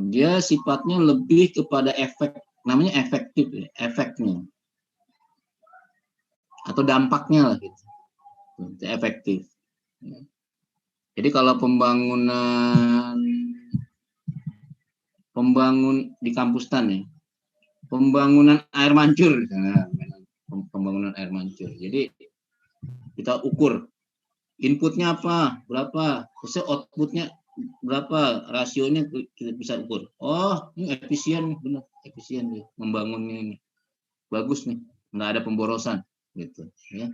dia sifatnya lebih kepada efek, namanya efektif, ya, efeknya atau dampaknya lah gitu. Itu efektif. Jadi kalau pembangun di kampus TAN ya, pembangunan air mancur, nah, pembangunan air mancur. Jadi kita ukur inputnya apa, berapa, terus outputnya berapa, rasionya kita bisa ukur. Oh, ini efisien, benar, efisien nih, membangunnya ini bagus nih, nggak ada pemborosan, gitu. Ya.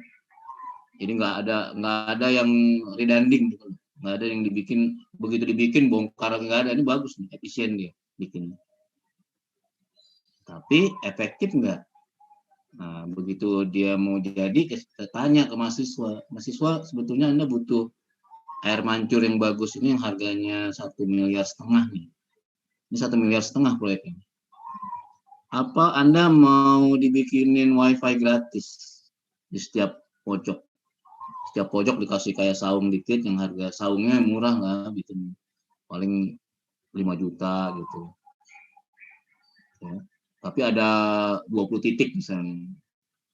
Jadi nggak ada yang redunding, gitu. Nggak ada yang dibikin, begitu dibikin bongkar, nggak ada. Ini bagus nih, efisien dia bikin. Tapi efektif nggak? Nah, begitu dia mau jadi, kita tanya ke mahasiswa sebetulnya Anda butuh air mancur yang bagus ini yang harganya 1,5 miliar nih. Ini 1,5 miliar proyeknya. Apa Anda mau dibikinin wifi gratis di setiap pojok? Setiap pojok dikasih kayak saung dikit yang harga saungnya murah lah, gitu. Paling 5 juta gitu. Ya. Tapi ada 20 titik misalnya.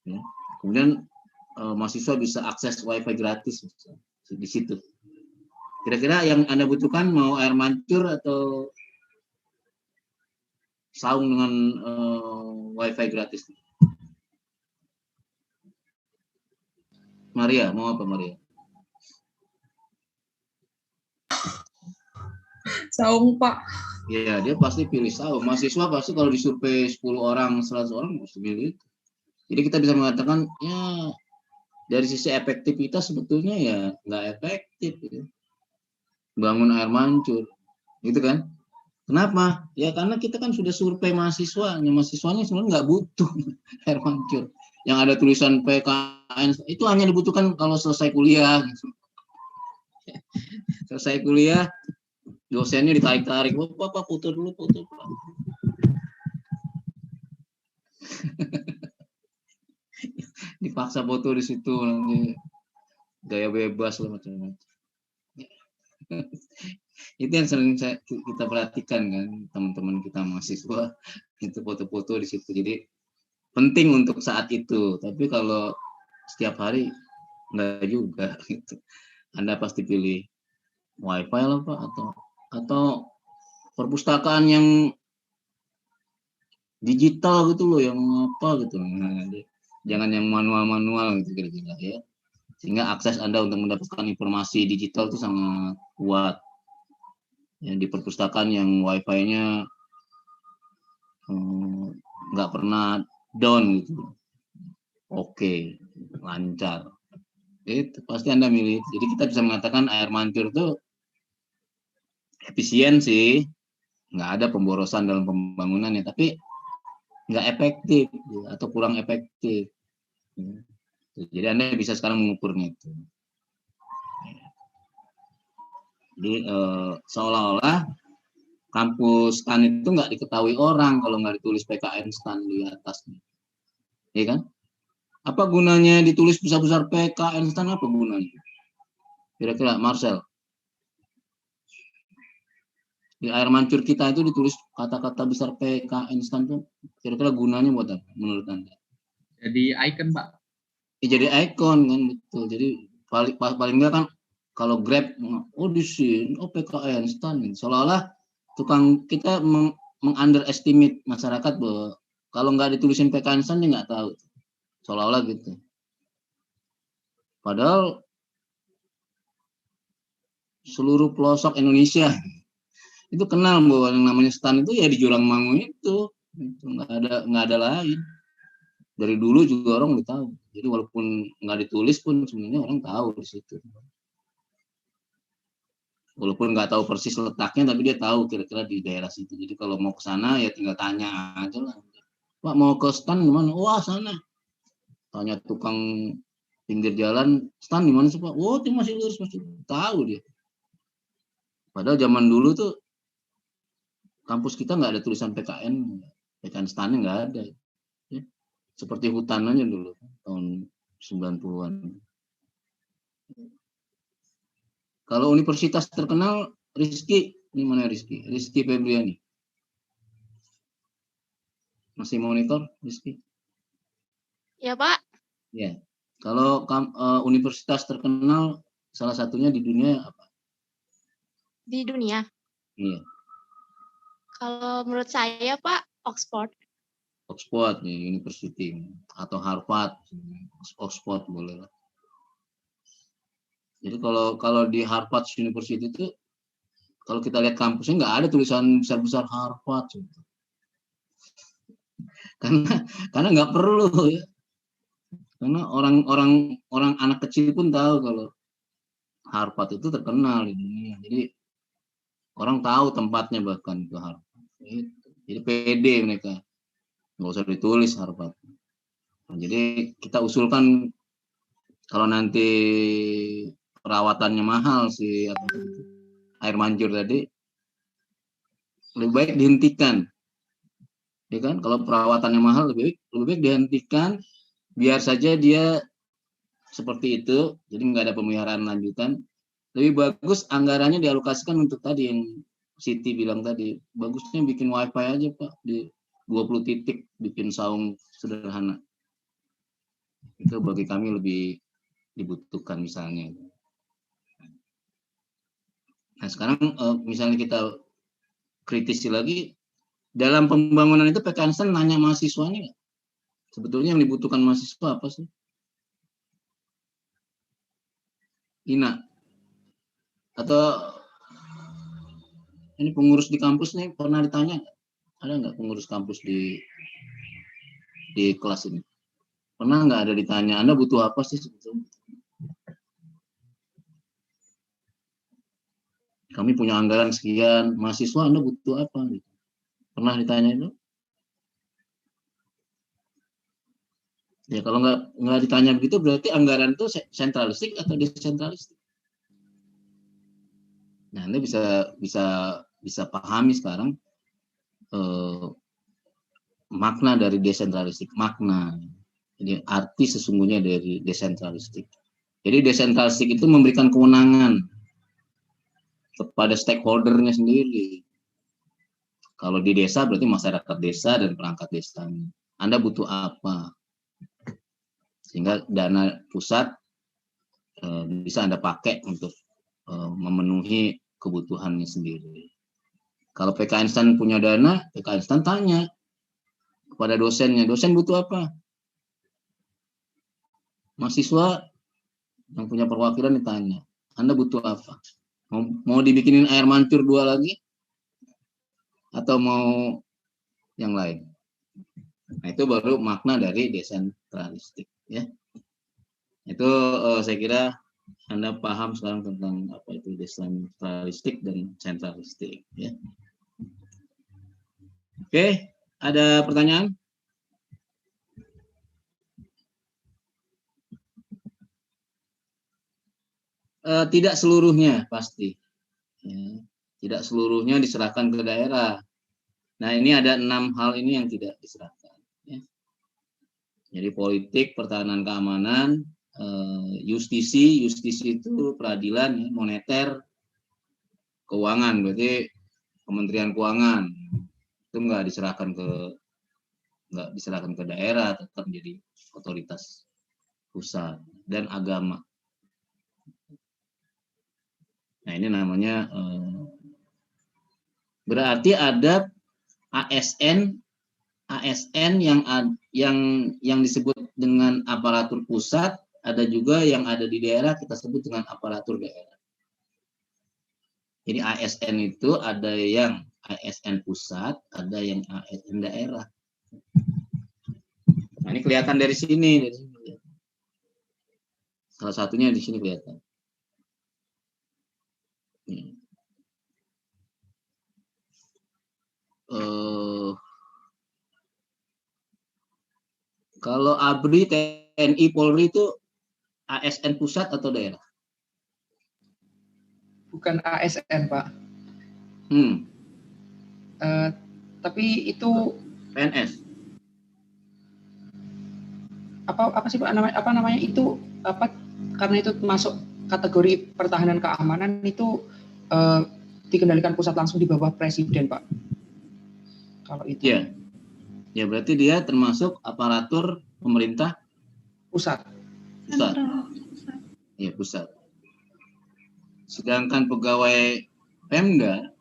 Ya. Kemudian mahasiswa bisa akses wifi gratis misalnya, di situ. Kira-kira yang Anda butuhkan mau air mancur atau saung dengan wifi gratis? Maria, mau apa Maria? Saung, Pak. Iya, dia pasti pilih saung. Mahasiswa pasti kalau disurvei 10 orang, 100 orang pasti pilih itu. Jadi kita bisa mengatakan, ya dari sisi efektivitas sebetulnya ya nggak efektif. Gitu. Bangun air mancur, gitu kan? Kenapa? Ya karena kita kan sudah survei mahasiswanya sebenarnya nggak butuh air mancur. Yang ada tulisan PKN itu hanya dibutuhkan kalau selesai kuliah. Selesai kuliah, dosennya ditarik-tarik, Bapak foto dulu, foto. Dipaksa foto di situ, nanti gaya bebas lah macam-macam. Itu yang sering kita perhatikan kan, teman-teman kita mahasiswa itu foto-foto di situ. Jadi penting untuk saat itu, tapi kalau setiap hari enggak juga gitu. Anda pasti pilih wifi lah Pak, atau perpustakaan yang digital gitu loh, yang apa gitu. Nah, jangan yang manual-manual gitu kira-kira ya. Sehingga akses Anda untuk mendapatkan informasi digital itu sangat kuat. Ya, di perpustakaan yang wifi-nya nggak pernah down gitu. Oke, lancar. Itu pasti Anda milih. Jadi kita bisa mengatakan air mancur itu efisien sih, nggak ada pemborosan dalam pembangunannya, tapi nggak efektif atau kurang efektif. Jadi Anda bisa sekarang mengukurnya itu. Jadi seolah-olah kampus STAN itu nggak diketahui orang kalau nggak ditulis PKN STAN di atasnya. Iya kan? Apa gunanya ditulis besar-besar PKN STAN, apa gunanya? Kira-kira Marcel. Di air mancur kita itu ditulis kata-kata besar PKN STAN itu kira-kira gunanya buat apa menurut Anda? Jadi icon, Pak. Ya, jadi icon kan, betul. Jadi paling enggak kan kalau Grab, oh di sini, oh PKN STAN, seolah-olah tukang kita mengunderestimate masyarakat bahwa kalau nggak ditulisin PKN STAN dia nggak tahu, seolah-olah gitu. Padahal seluruh pelosok Indonesia itu kenal bahwa yang namanya STAN itu ya di Jurangmangu itu nggak ada lain. Dari dulu juga orang udah tahu. Jadi walaupun nggak ditulis pun sebenarnya orang tahu di situ. Walaupun nggak tahu persis letaknya, tapi dia tahu kira-kira di daerah situ. Jadi kalau mau ke sana ya tinggal tanya aja lah. Pak mau ke stan gimana? Wah sana. Tanya tukang pinggir jalan, stan di mana sih Pak? Oh itu masih lurus, masih tahu dia. Padahal zaman dulu tuh kampus kita nggak ada tulisan PKN stan nggak ada. Ya. Seperti hutan aja dulu tahun 90-an. Kalau universitas terkenal, Rizky, ini mana Rizky? Rizky Febriani. Masih monitor, Rizky? Ya, Pak. Ya. Kalau universitas terkenal, salah satunya di dunia apa? Di dunia. Iya. Kalau menurut saya, Pak, Oxford. Oxford, nih, University. Atau Harvard. Oxford boleh lah. Jadi kalau di Harvard University itu, kalau kita lihat kampusnya nggak ada tulisan besar-besar Harvard. Karena nggak perlu ya. Karena orang anak kecil pun tahu kalau Harvard itu terkenal di dunia. Jadi orang tahu tempatnya bahkan ke Harvard. Jadi pede mereka, nggak usah ditulis Harvard. Nah, jadi kita usulkan kalau nanti perawatannya mahal si air mancur tadi, lebih baik dihentikan. Ya kan? Kalau perawatannya mahal lebih baik dihentikan, biar saja dia seperti itu, jadi nggak ada pemeliharaan lanjutan. Lebih bagus anggarannya dialokasikan untuk tadi yang Siti bilang tadi, bagusnya bikin wifi aja Pak di 20 titik, bikin saung sederhana. Itu bagi kami lebih dibutuhkan misalnya. Nah sekarang misalnya kita kritisi lagi, dalam pembangunan itu PKN STAN nanya mahasiswanya, sebetulnya yang dibutuhkan mahasiswa apa sih? Ina, atau ini pengurus di kampus nih pernah ditanya, ada nggak pengurus kampus di kelas ini? Pernah nggak ada ditanya, Anda butuh apa sih sebetulnya? Kami punya anggaran sekian, mahasiswa Anda butuh apa? Pernah ditanya itu? Ya kalau nggak ditanya begitu berarti anggaran itu sentralistik atau desentralistik. Nah Anda bisa pahami sekarang makna dari desentralistik, makna. Jadi arti sesungguhnya dari desentralistik. Jadi desentralistik itu memberikan kewenangan kepada stakeholder-nya sendiri. Kalau di desa berarti masyarakat desa dan perangkat desanya. Anda butuh apa? Sehingga dana pusat bisa Anda pakai untuk memenuhi kebutuhannya sendiri. Kalau PKN STAN punya dana, PKN STAN tanya kepada dosennya, dosen butuh apa? Mahasiswa yang punya perwakilan ditanya, Anda butuh apa? Mau dibikinin air mancur 2 lagi? Atau mau yang lain? Nah, itu baru makna dari desentralistik. Ya. Itu saya kira Anda paham sekarang tentang apa itu desentralistik dan sentralistik. Ya. Oke, ada pertanyaan? Tidak seluruhnya pasti. Ya. Tidak seluruhnya diserahkan ke daerah. Nah ini ada 6 hal ini yang tidak diserahkan. Ya. Jadi politik, pertahanan, keamanan, justisi itu peradilan, ya, moneter, keuangan, berarti Kementerian Keuangan itu nggak diserahkan ke daerah, tetap menjadi otoritas pusat, dan agama. Nah ini namanya berarti ada ASN yang disebut dengan aparatur pusat, ada juga yang ada di daerah kita sebut dengan aparatur daerah. Jadi ASN itu ada yang ASN pusat, ada yang ASN daerah. Nah ini kelihatan dari sini. Salah satunya di sini kelihatan. kalau ABRI, TNI, Polri itu ASN pusat atau daerah? Bukan ASN, Pak. Tapi itu PNS. apa sih Pak namanya? Apa namanya itu karena itu masuk kategori pertahanan keamanan itu dikendalikan pusat langsung di bawah presiden, Pak. Kalau itu. Ya berarti dia termasuk aparatur pemerintah pusat. Ya, pusat. Sedangkan pegawai Pemda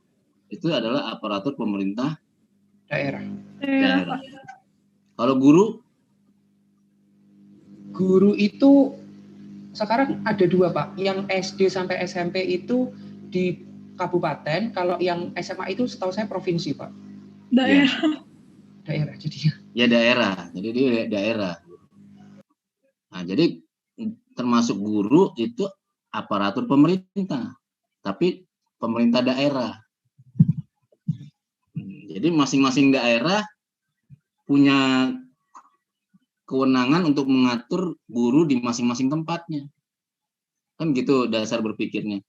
itu adalah aparatur pemerintah daerah. Kalau guru itu sekarang ada 2, Pak. Yang SD sampai SMP itu di kabupaten, kalau yang SMA itu setahu saya provinsi, Pak. Daerah jadinya. Ya daerah. Jadi dia daerah. Nah, jadi termasuk guru itu aparatur pemerintah, tapi pemerintah daerah. Jadi masing-masing daerah punya kewenangan untuk mengatur guru di masing-masing tempatnya. Kan gitu dasar berpikirnya.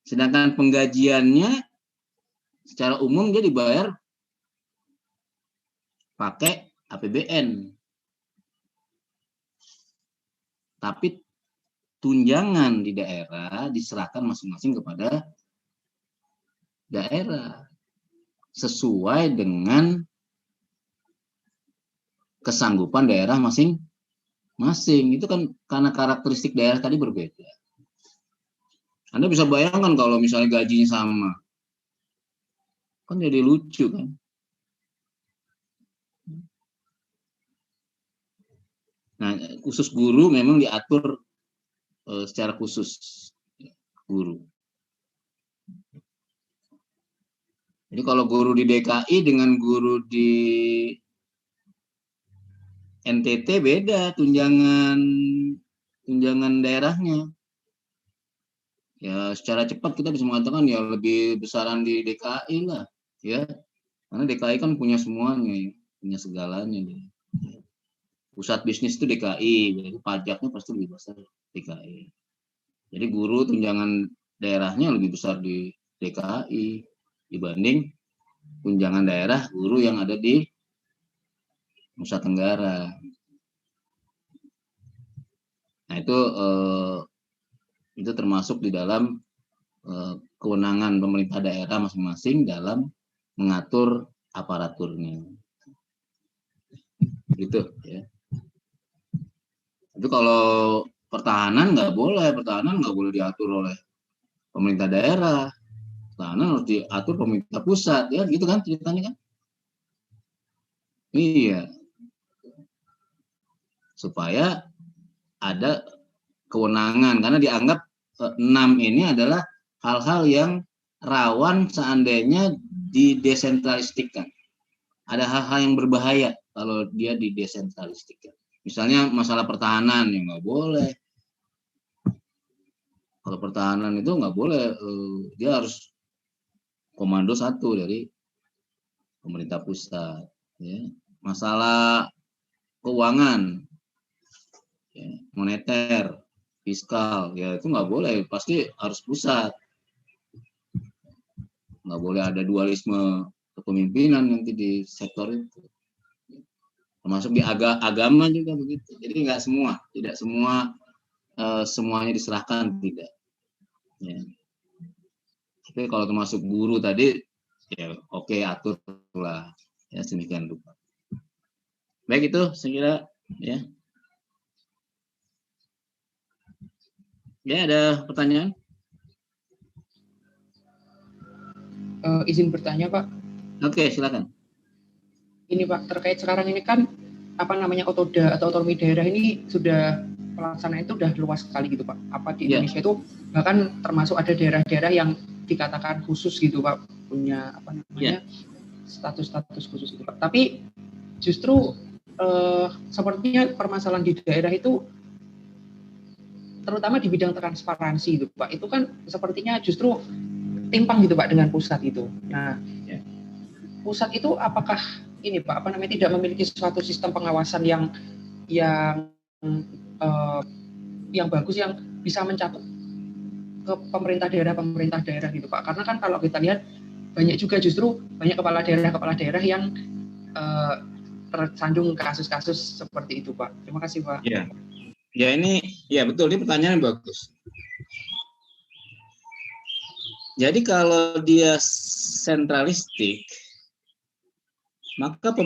Sedangkan penggajiannya secara umum dia dibayar pakai APBN. Tapi tunjangan di daerah diserahkan masing-masing kepada daerah sesuai dengan kesanggupan daerah masing-masing. Itu kan karena karakteristik daerah tadi berbeda. Anda bisa bayangkan kalau misalnya gajinya sama, kan jadi lucu kan. Nah, khusus guru memang diatur secara khusus guru. Jadi kalau guru di DKI dengan guru di NTT beda tunjangan daerahnya. Ya secara cepat kita bisa mengatakan ya lebih besaran di DKI lah, ya. Karena DKI kan punya semuanya, punya segalanya. Pusat bisnis itu DKI, jadi pajaknya pasti lebih besar DKI. Jadi guru tunjangan daerahnya lebih besar di DKI dibanding tunjangan daerah guru yang ada di Nusa Tenggara. Nah itu termasuk di dalam kewenangan pemerintah daerah masing-masing dalam mengatur aparaturnya. Gitu ya. Tapi kalau pertahanan nggak boleh diatur oleh pemerintah daerah. Pertahanan harus diatur pemerintah pusat, ya gitu kan ceritanya kan? Iya. Supaya ada kewenangan, karena dianggap 6 ini adalah hal-hal yang rawan seandainya didesentralistikkan. Ada hal-hal yang berbahaya kalau dia didesentralistikkan. Misalnya masalah pertahanan, ya nggak boleh. Kalau pertahanan itu nggak boleh, dia harus komando satu dari pemerintah pusat. Ya. Masalah keuangan, ya, moneter, fiskal, ya itu nggak boleh, pasti harus pusat. Nggak boleh ada dualisme kepemimpinan nanti di sektor itu. Termasuk di agama juga begitu. Jadi tidak semua semuanya diserahkan, tidak. Ya. Tapi kalau termasuk guru tadi, ya oke, aturlah, ya sedemikian rupa. Baik, itu saya kira ya. Ya, ada pertanyaan? Izin bertanya, Pak. Oke, silakan. Ini Pak, terkait sekarang ini kan otoda atau otonomi daerah ini sudah pelaksanaan itu sudah luas sekali gitu Pak. Apa di Indonesia itu bahkan termasuk ada daerah-daerah yang dikatakan khusus gitu Pak, punya status khusus gitu Pak. Tapi justru sepertinya permasalahan di daerah itu terutama di bidang transparansi gitu Pak. Itu kan sepertinya justru timpang gitu Pak dengan pusat itu. Nah, pusat itu apakah ini Pak, tidak memiliki suatu sistem pengawasan yang bagus yang bisa mencakup ke pemerintah daerah gitu Pak. Karena kan kalau kita lihat banyak juga justru banyak kepala daerah yang tersandung kasus-kasus seperti itu Pak. Terima kasih Pak. Ya ini ya betul, ini pertanyaan bagus. Jadi kalau dia sentralistik, maka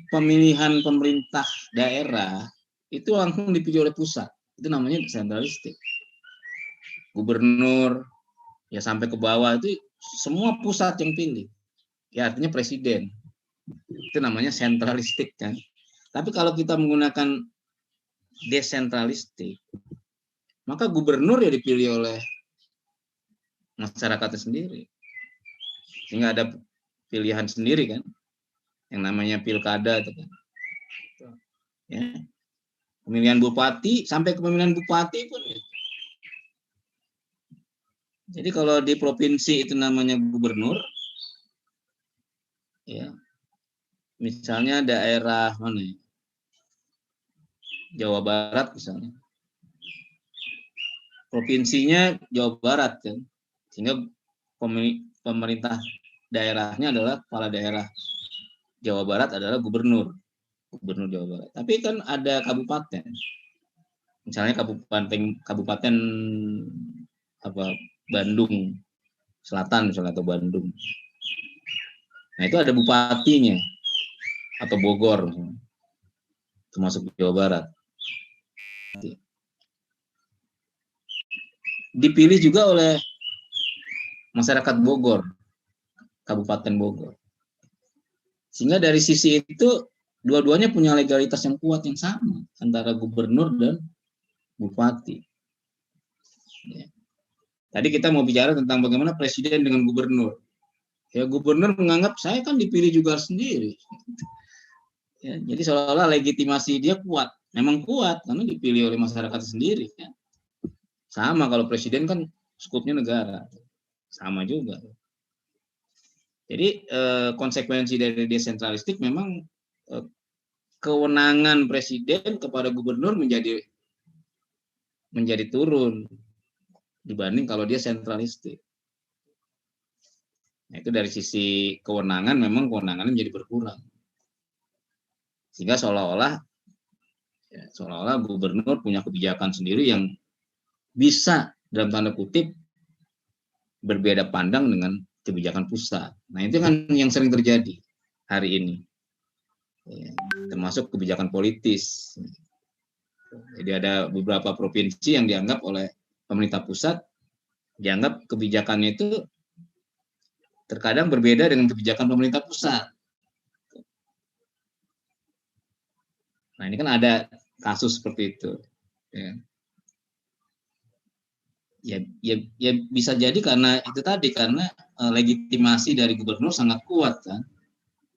pemilihan pemerintah daerah itu langsung dipilih oleh pusat. Itu namanya sentralistik. Gubernur, ya sampai ke bawah itu semua pusat yang pilih. Ya artinya presiden. Itu namanya sentralistik kan. Tapi kalau kita menggunakan desentralistik, maka gubernur ya dipilih oleh masyarakatnya sendiri. Sehingga ada pilihan sendiri kan. Yang namanya pilkada itu kan. Ya. Pemilihan bupati sampai ke pemilihan bupati pun. Jadi kalau di provinsi itu namanya gubernur, ya, misalnya daerah mana ya? Jawa Barat misalnya, provinsinya Jawa Barat kan, sehingga pemerintah daerahnya adalah kepala daerah Jawa Barat adalah gubernur Jawa Barat. Tapi kan ada kabupaten, misalnya kabupaten apa Bandung Selatan misalnya atau Bandung. Nah itu ada bupatinya atau Bogor misalnya, termasuk Jawa Barat. Dipilih juga oleh masyarakat Bogor, Kabupaten Bogor. Sehingga dari sisi itu dua-duanya punya legalitas yang kuat yang sama antara gubernur dan bupati. Ya. Tadi kita mau bicara tentang bagaimana presiden dengan gubernur. Ya gubernur menganggap saya kan dipilih juga sendiri. Ya, jadi seolah-olah legitimasi dia kuat. Memang kuat karena dipilih oleh masyarakat sendiri. Ya. Sama kalau presiden kan skupnya negara. Sama juga. Jadi konsekuensi dari desentralistik memang kewenangan presiden kepada gubernur menjadi turun dibanding kalau dia sentralistik. Nah, itu dari sisi kewenangan memang kewenangannya menjadi berkurang. Sehingga seolah-olah gubernur punya kebijakan sendiri yang bisa dalam tanda kutip berbeda pandang dengan kebijakan pusat. Nah, itu kan yang sering terjadi hari ini. Ya, termasuk kebijakan politis. Jadi ada beberapa provinsi yang dianggap oleh pemerintah pusat dianggap kebijakannya itu terkadang berbeda dengan kebijakan pemerintah pusat. Nah, ini kan ada kasus seperti itu. Ya bisa jadi karena itu tadi, karena legitimasi dari gubernur sangat kuat kan.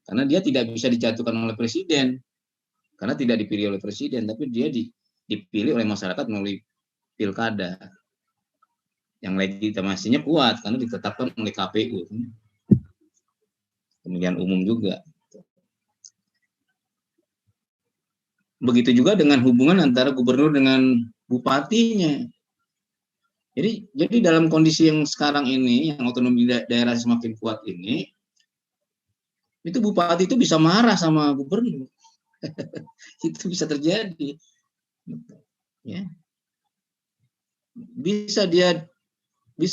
Karena dia tidak bisa dijatuhkan oleh presiden. Karena tidak dipilih oleh presiden, tapi dia dipilih oleh masyarakat melalui pilkada. Yang legitimasinya kuat karena ditetapkan oleh KPU. Pemilihan umum juga. Begitu juga dengan hubungan antara gubernur dengan bupatinya. Jadi dalam kondisi yang sekarang ini, yang otonomi daerah semakin kuat ini, itu bupati itu bisa marah sama gubernur. Itu bisa terjadi. Ya. Bisa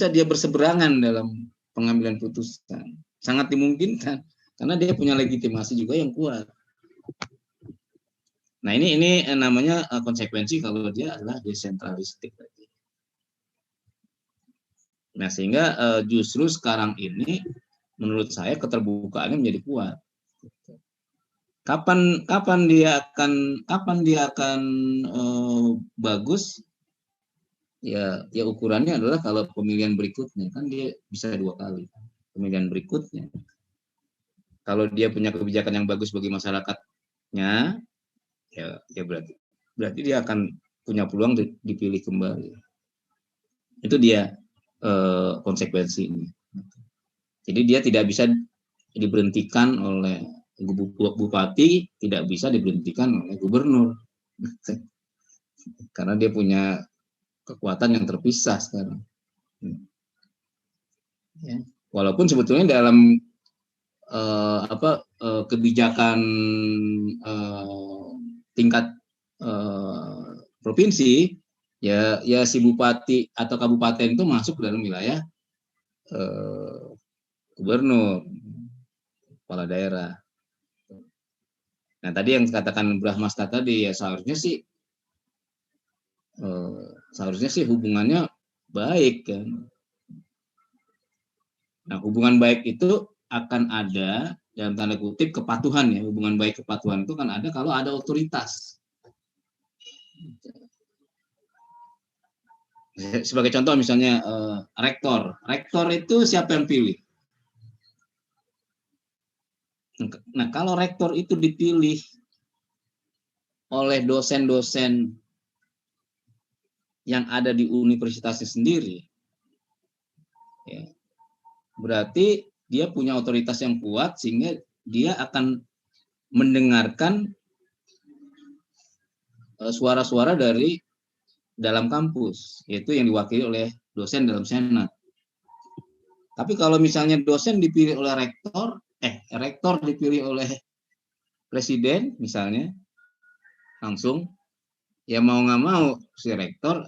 dia berseberangan dalam pengambilan putusan. Sangat dimungkinkan karena dia punya legitimasi juga yang kuat. Nah, ini namanya konsekuensi kalau dia adalah desentralistik. Nah, sehingga justru sekarang ini menurut saya keterbukaannya menjadi kuat. Kapan dia akan bagus? Ya ukurannya adalah kalau pemilihan berikutnya kan dia bisa 2 kali. Pemilihan berikutnya. Kalau dia punya kebijakan yang bagus bagi masyarakatnya, ya berarti dia akan punya peluang dipilih kembali. Itu dia konsekuensi ini. Jadi dia tidak bisa diberhentikan oleh bupati, tidak bisa diberhentikan oleh gubernur. Karena dia punya kekuatan yang terpisah sekarang. Ya. Walaupun sebetulnya dalam kebijakan tingkat provinsi, ya si bupati atau kabupaten itu masuk dalam wilayah gubernur, kepala daerah. Nah, tadi yang dikatakan Brahmasta tadi, ya seharusnya sih hubungannya baik kan. Nah, hubungan baik itu akan ada dalam tanda kutip kepatuhan ya. Hubungan baik kepatuhan itu kan ada kalau ada otoritas. Sebagai contoh misalnya rektor. Rektor itu siapa yang pilih? Nah, kalau rektor itu dipilih oleh dosen-dosen yang ada di universitasnya sendiri, ya, berarti dia punya otoritas yang kuat sehingga dia akan mendengarkan suara-suara dari dalam kampus, yaitu yang diwakili oleh dosen dalam senat. Tapi kalau misalnya dosen dipilih oleh rektor dipilih oleh presiden misalnya, langsung, ya mau nggak mau si rektor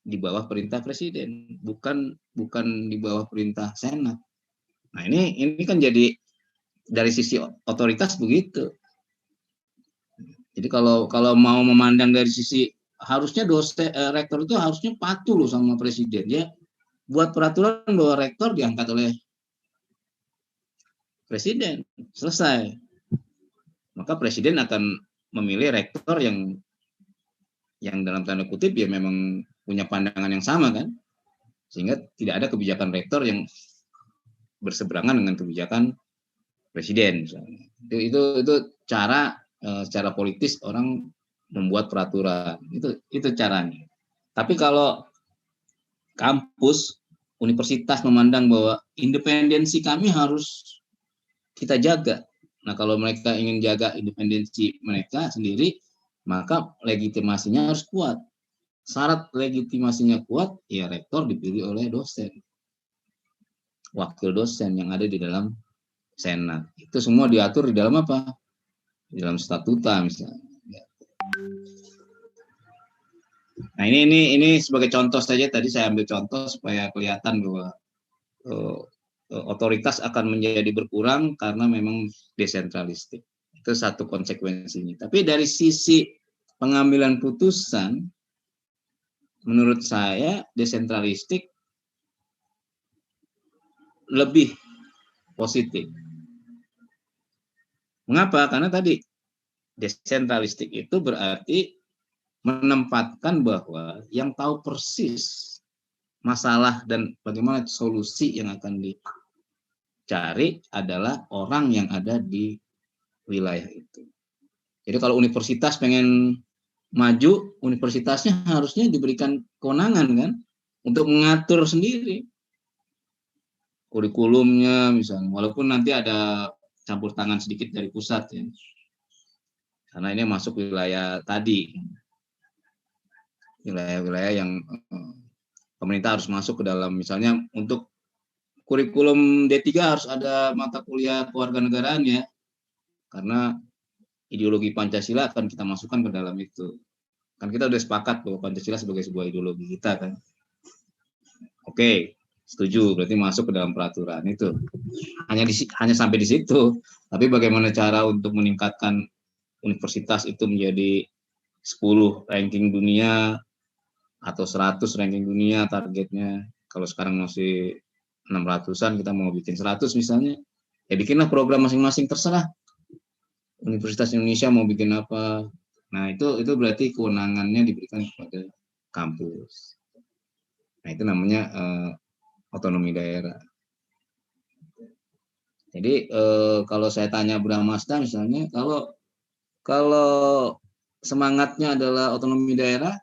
di bawah perintah presiden, bukan di bawah perintah senat. Nah, ini kan jadi dari sisi otoritas begitu. Jadi kalau mau memandang dari sisi, harusnya rektor itu harusnya patuh loh sama presiden. Ya, buat peraturan bahwa rektor diangkat oleh presiden, selesai. Maka presiden akan memilih rektor yang dalam tanda kutip ya memang punya pandangan yang sama kan, sehingga tidak ada kebijakan rektor yang berseberangan dengan kebijakan presiden misalnya. Itu cara secara politis orang membuat peraturan, itu caranya. Tapi kalau kampus, universitas memandang bahwa independensi kami harus kita jaga. Nah, kalau mereka ingin jaga independensi mereka sendiri, maka legitimasinya harus kuat. Syarat legitimasinya kuat, ya rektor dipilih oleh dosen, wakil dosen yang ada di dalam senat. Itu semua diatur di dalam apa? Di dalam statuta misalnya. Nah, ini sebagai contoh saja, tadi saya ambil contoh supaya kelihatan bahwa otoritas akan menjadi berkurang karena memang desentralistik. Itu satu konsekuensinya. Tapi dari sisi pengambilan putusan, menurut saya desentralistik lebih positif. Mengapa? Karena tadi desentralistik itu berarti menempatkan bahwa yang tahu persis masalah dan bagaimana solusi yang akan dicari adalah orang yang ada di wilayah itu. Jadi kalau universitas pengen maju, universitasnya harusnya diberikan kewenangan kan untuk mengatur sendiri kurikulumnya misalnya, walaupun nanti ada campur tangan sedikit dari pusat ya. Karena ini masuk wilayah tadi, wilayah-wilayah yang pemerintah harus masuk ke dalam. Misalnya untuk kurikulum D3 harus ada mata kuliah kewarganegaraan ya, karena ideologi Pancasila akan kita masukkan ke dalam itu. Kan kita udah sepakat bahwa Pancasila sebagai sebuah ideologi kita kan. Oke, setuju, berarti masuk ke dalam peraturan itu. Hanya sampai di situ. Tapi bagaimana cara untuk meningkatkan universitas itu menjadi 10 ranking dunia atau 100 ranking dunia targetnya. Kalau sekarang masih 600-an, kita mau bikin 100 misalnya. Ya bikinlah program masing-masing, terserah. Universitas Indonesia mau bikin apa. Nah, itu berarti kewenangannya diberikan kepada kampus. Nah, itu namanya otonomi daerah. Jadi kalau saya tanya Brahmasta misalnya, kalau semangatnya adalah otonomi daerah,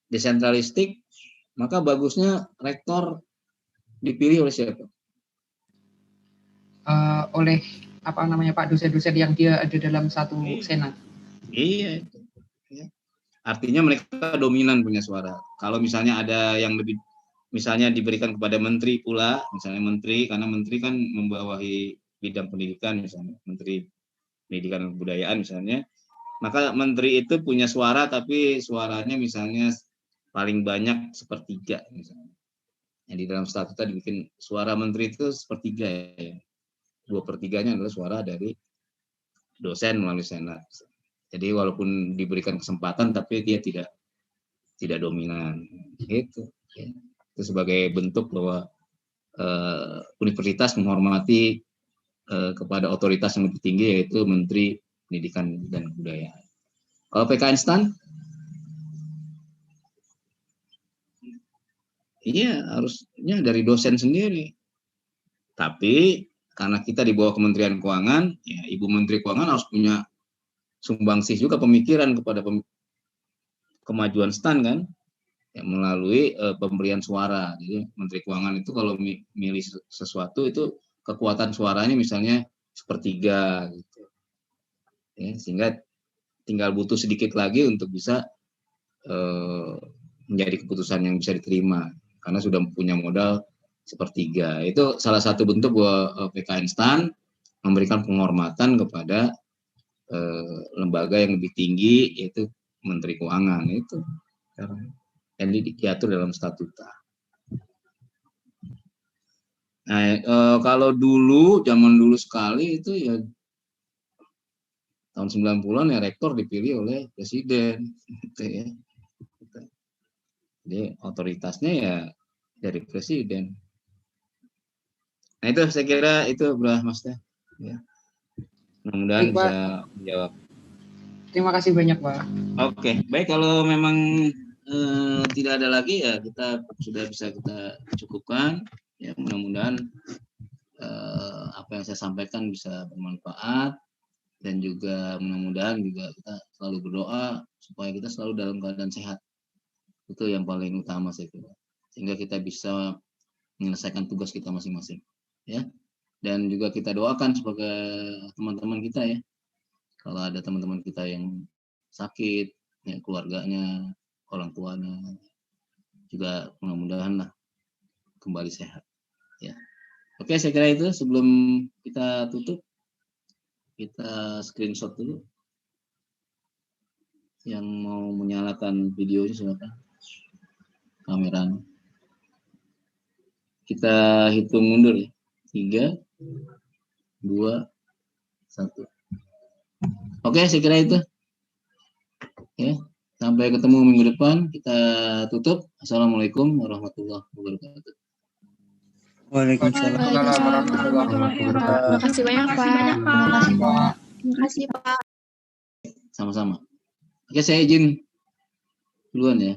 desentralistik, maka bagusnya rektor dipilih oleh siapa? oleh apa namanya Pak dosen-dosen yang dia ada dalam satu senat. Iya. Artinya mereka dominan punya suara. Kalau misalnya ada yang lebih, misalnya diberikan kepada menteri pula, misalnya menteri, karena menteri kan membawahi bidang pendidikan, misalnya menteri pendidikan dan kebudayaan misalnya, maka menteri itu punya suara, tapi suaranya misalnya paling banyak sepertiga misalnya. Yang di dalam statuta dibikin suara menteri itu sepertiga ya. 2/3-nya adalah suara dari dosen melalui senat. Jadi walaupun diberikan kesempatan, tapi dia tidak dominan. Itu sebagai bentuk bahwa universitas menghormati kepada otoritas yang lebih tinggi, yaitu Menteri Pendidikan dan Kebudayaan. Kalau PK instan, iya harusnya dari dosen sendiri. Tapi karena kita di bawah Kementerian Keuangan, ya Ibu Menteri Keuangan harus punya sumbangsih juga pemikiran kepada kemajuan STAN kan, ya, melalui pemberian suara. Jadi Menteri Keuangan itu kalau milih sesuatu itu kekuatan suaranya misalnya 1/3 gitu. Ya, sehingga tinggal butuh sedikit lagi untuk bisa menjadi keputusan yang bisa diterima karena sudah punya modal 1/3. Itu salah satu bentuk bahwa PK instan memberikan penghormatan kepada lembaga yang lebih tinggi, yaitu Menteri Keuangan. Itu yang diatur dalam statuta. Nah, kalau dulu, zaman dulu sekali itu ya tahun 90-an ya rektor dipilih oleh presiden, gitu ya. Jadi otoritasnya ya dari presiden. Nah itu saya kira itu Mas Teh. Ya. Mudah-mudahan Baik, bisa menjawab. Terima kasih banyak Pak. Oke, baik, kalau memang tidak ada lagi ya kita sudah bisa kita cukupkan. Ya mudah-mudahan apa yang saya sampaikan bisa bermanfaat, dan juga mudah-mudahan juga kita selalu berdoa supaya kita selalu dalam keadaan sehat. Itu yang paling utama saya kira. Sehingga kita bisa menyelesaikan tugas kita masing-masing. Ya. Dan juga kita doakan sebagai teman-teman kita ya. Kalau ada teman-teman kita yang sakit, ya, keluarganya, orang tuanya, juga mudah-mudahan lah kembali sehat. Ya. Oke, saya kira itu. Sebelum kita tutup, kita screenshot dulu. Yang mau menyalakan videonya silakan. Kameranya. Kita hitung mundur ya. 3, 2, 1. Oke, saya kira itu. Ya, sampai ketemu minggu depan. Kita tutup. Assalamualaikum warahmatullahi wabarakatuh. Waalaikumsalam. Terima kasih banyak Pak. Terima kasih Pak. Sama-sama. Oke, saya izin duluan ya.